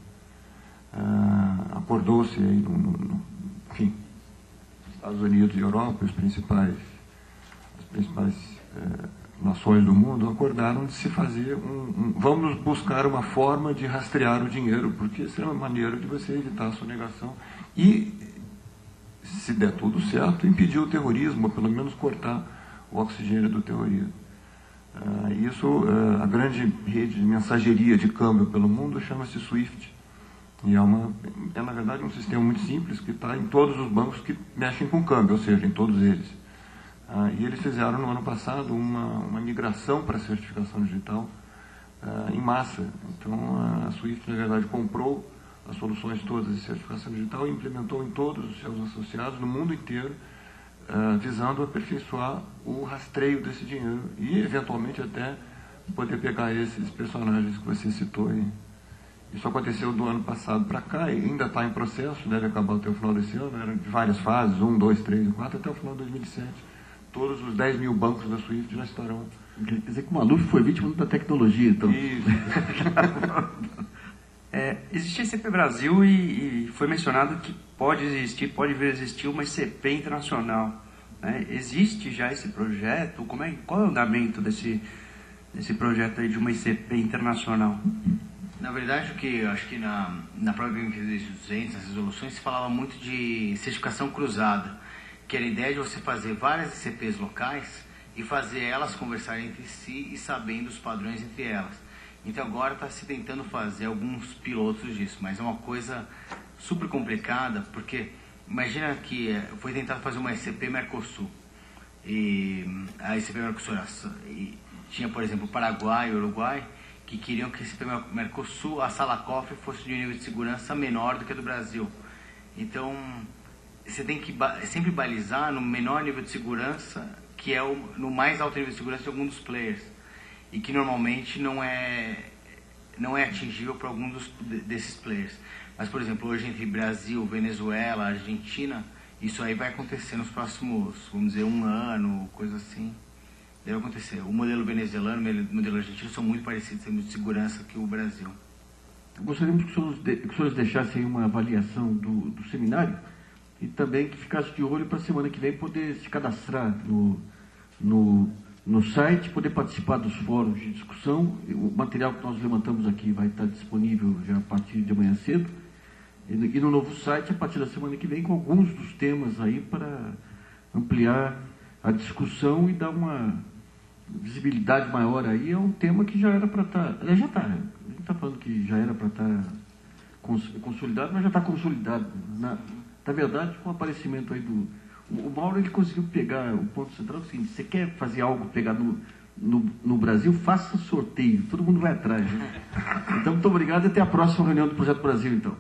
F: Acordou-se aí, enfim, Estados Unidos e Europa, as principais nações do mundo acordaram de se fazer vamos buscar uma forma de rastrear o dinheiro, porque essa é uma maneira de você evitar a sonegação e, se der tudo certo, impedir o terrorismo, ou pelo menos cortar o oxigênio do terrorismo. A grande rede de mensageria de câmbio pelo mundo chama-se SWIFT. E é, na verdade, um sistema muito simples que está em todos os bancos que mexem com câmbio, ou seja, em todos eles. E eles fizeram no ano passado uma migração para a certificação digital em massa. Então, a SWIFT, na verdade, comprou as soluções todas de certificação digital e implementou em todos os seus associados no mundo inteiro, visando aperfeiçoar o rastreio desse dinheiro e, eventualmente, até poder pegar esses personagens que você citou aí. Isso aconteceu do ano passado para cá e ainda está em processo, deve acabar até o final desse ano, eram de várias fases, 1, 2, 3 e 4, até o final de 2007. Todos os 10 mil bancos da SWIFT já estarão.
A: Quer dizer que o Maluf foi vítima da tecnologia, então.
F: Isso.
J: Existe a ICP Brasil e foi mencionado que pode vir a existir uma ICP internacional. Né? Existe já esse projeto? Qual é o andamento desse projeto aí de uma ICP internacional?
B: Na verdade, o que eu acho que na própria MP 200, nas resoluções, se falava muito de certificação cruzada, que era a ideia de você fazer várias ICPs locais e fazer elas conversarem entre si e sabendo os padrões entre elas. Então agora está se tentando fazer alguns pilotos disso, mas é uma coisa super complicada, porque imagina que foi tentado fazer uma ICP Mercosul, e a ICP Mercosul tinha, por exemplo, o Paraguai e o Uruguai, que queriam que a ICP Mercosul, a sala cofre, fosse de um nível de segurança menor do que a do Brasil. Então, você tem que sempre balizar no menor nível de segurança, que é no mais alto nível de segurança de algum dos players, e que normalmente não é atingível por algum desses players. Mas, por exemplo, hoje entre Brasil, Venezuela, Argentina, isso aí vai acontecer nos próximos, vamos dizer, 1 ano, coisa assim. Deve acontecer. O modelo venezuelano e o modelo argentino são muito parecidos em termos de segurança que o Brasil.
A: Gostaríamos que os senhores deixassem uma avaliação do seminário e também que ficasse de olho para a semana que vem poder se cadastrar no no site, poder participar dos fóruns de discussão. O material que nós levantamos aqui vai estar disponível já a partir de amanhã cedo. E no novo site, a partir da semana que vem, com alguns dos temas aí para ampliar a discussão e dar uma visibilidade maior aí. É um tema que já era para estar... já está. A gente está falando que já era para estar consolidado, mas já está consolidado. Na verdade, com o aparecimento aí do... O Mauro, ele conseguiu pegar o ponto central do seguinte: você quer fazer algo, pegar no Brasil, faça sorteio, todo mundo vai atrás. Né? Então, muito obrigado e até a próxima reunião do Projeto Brasil, então.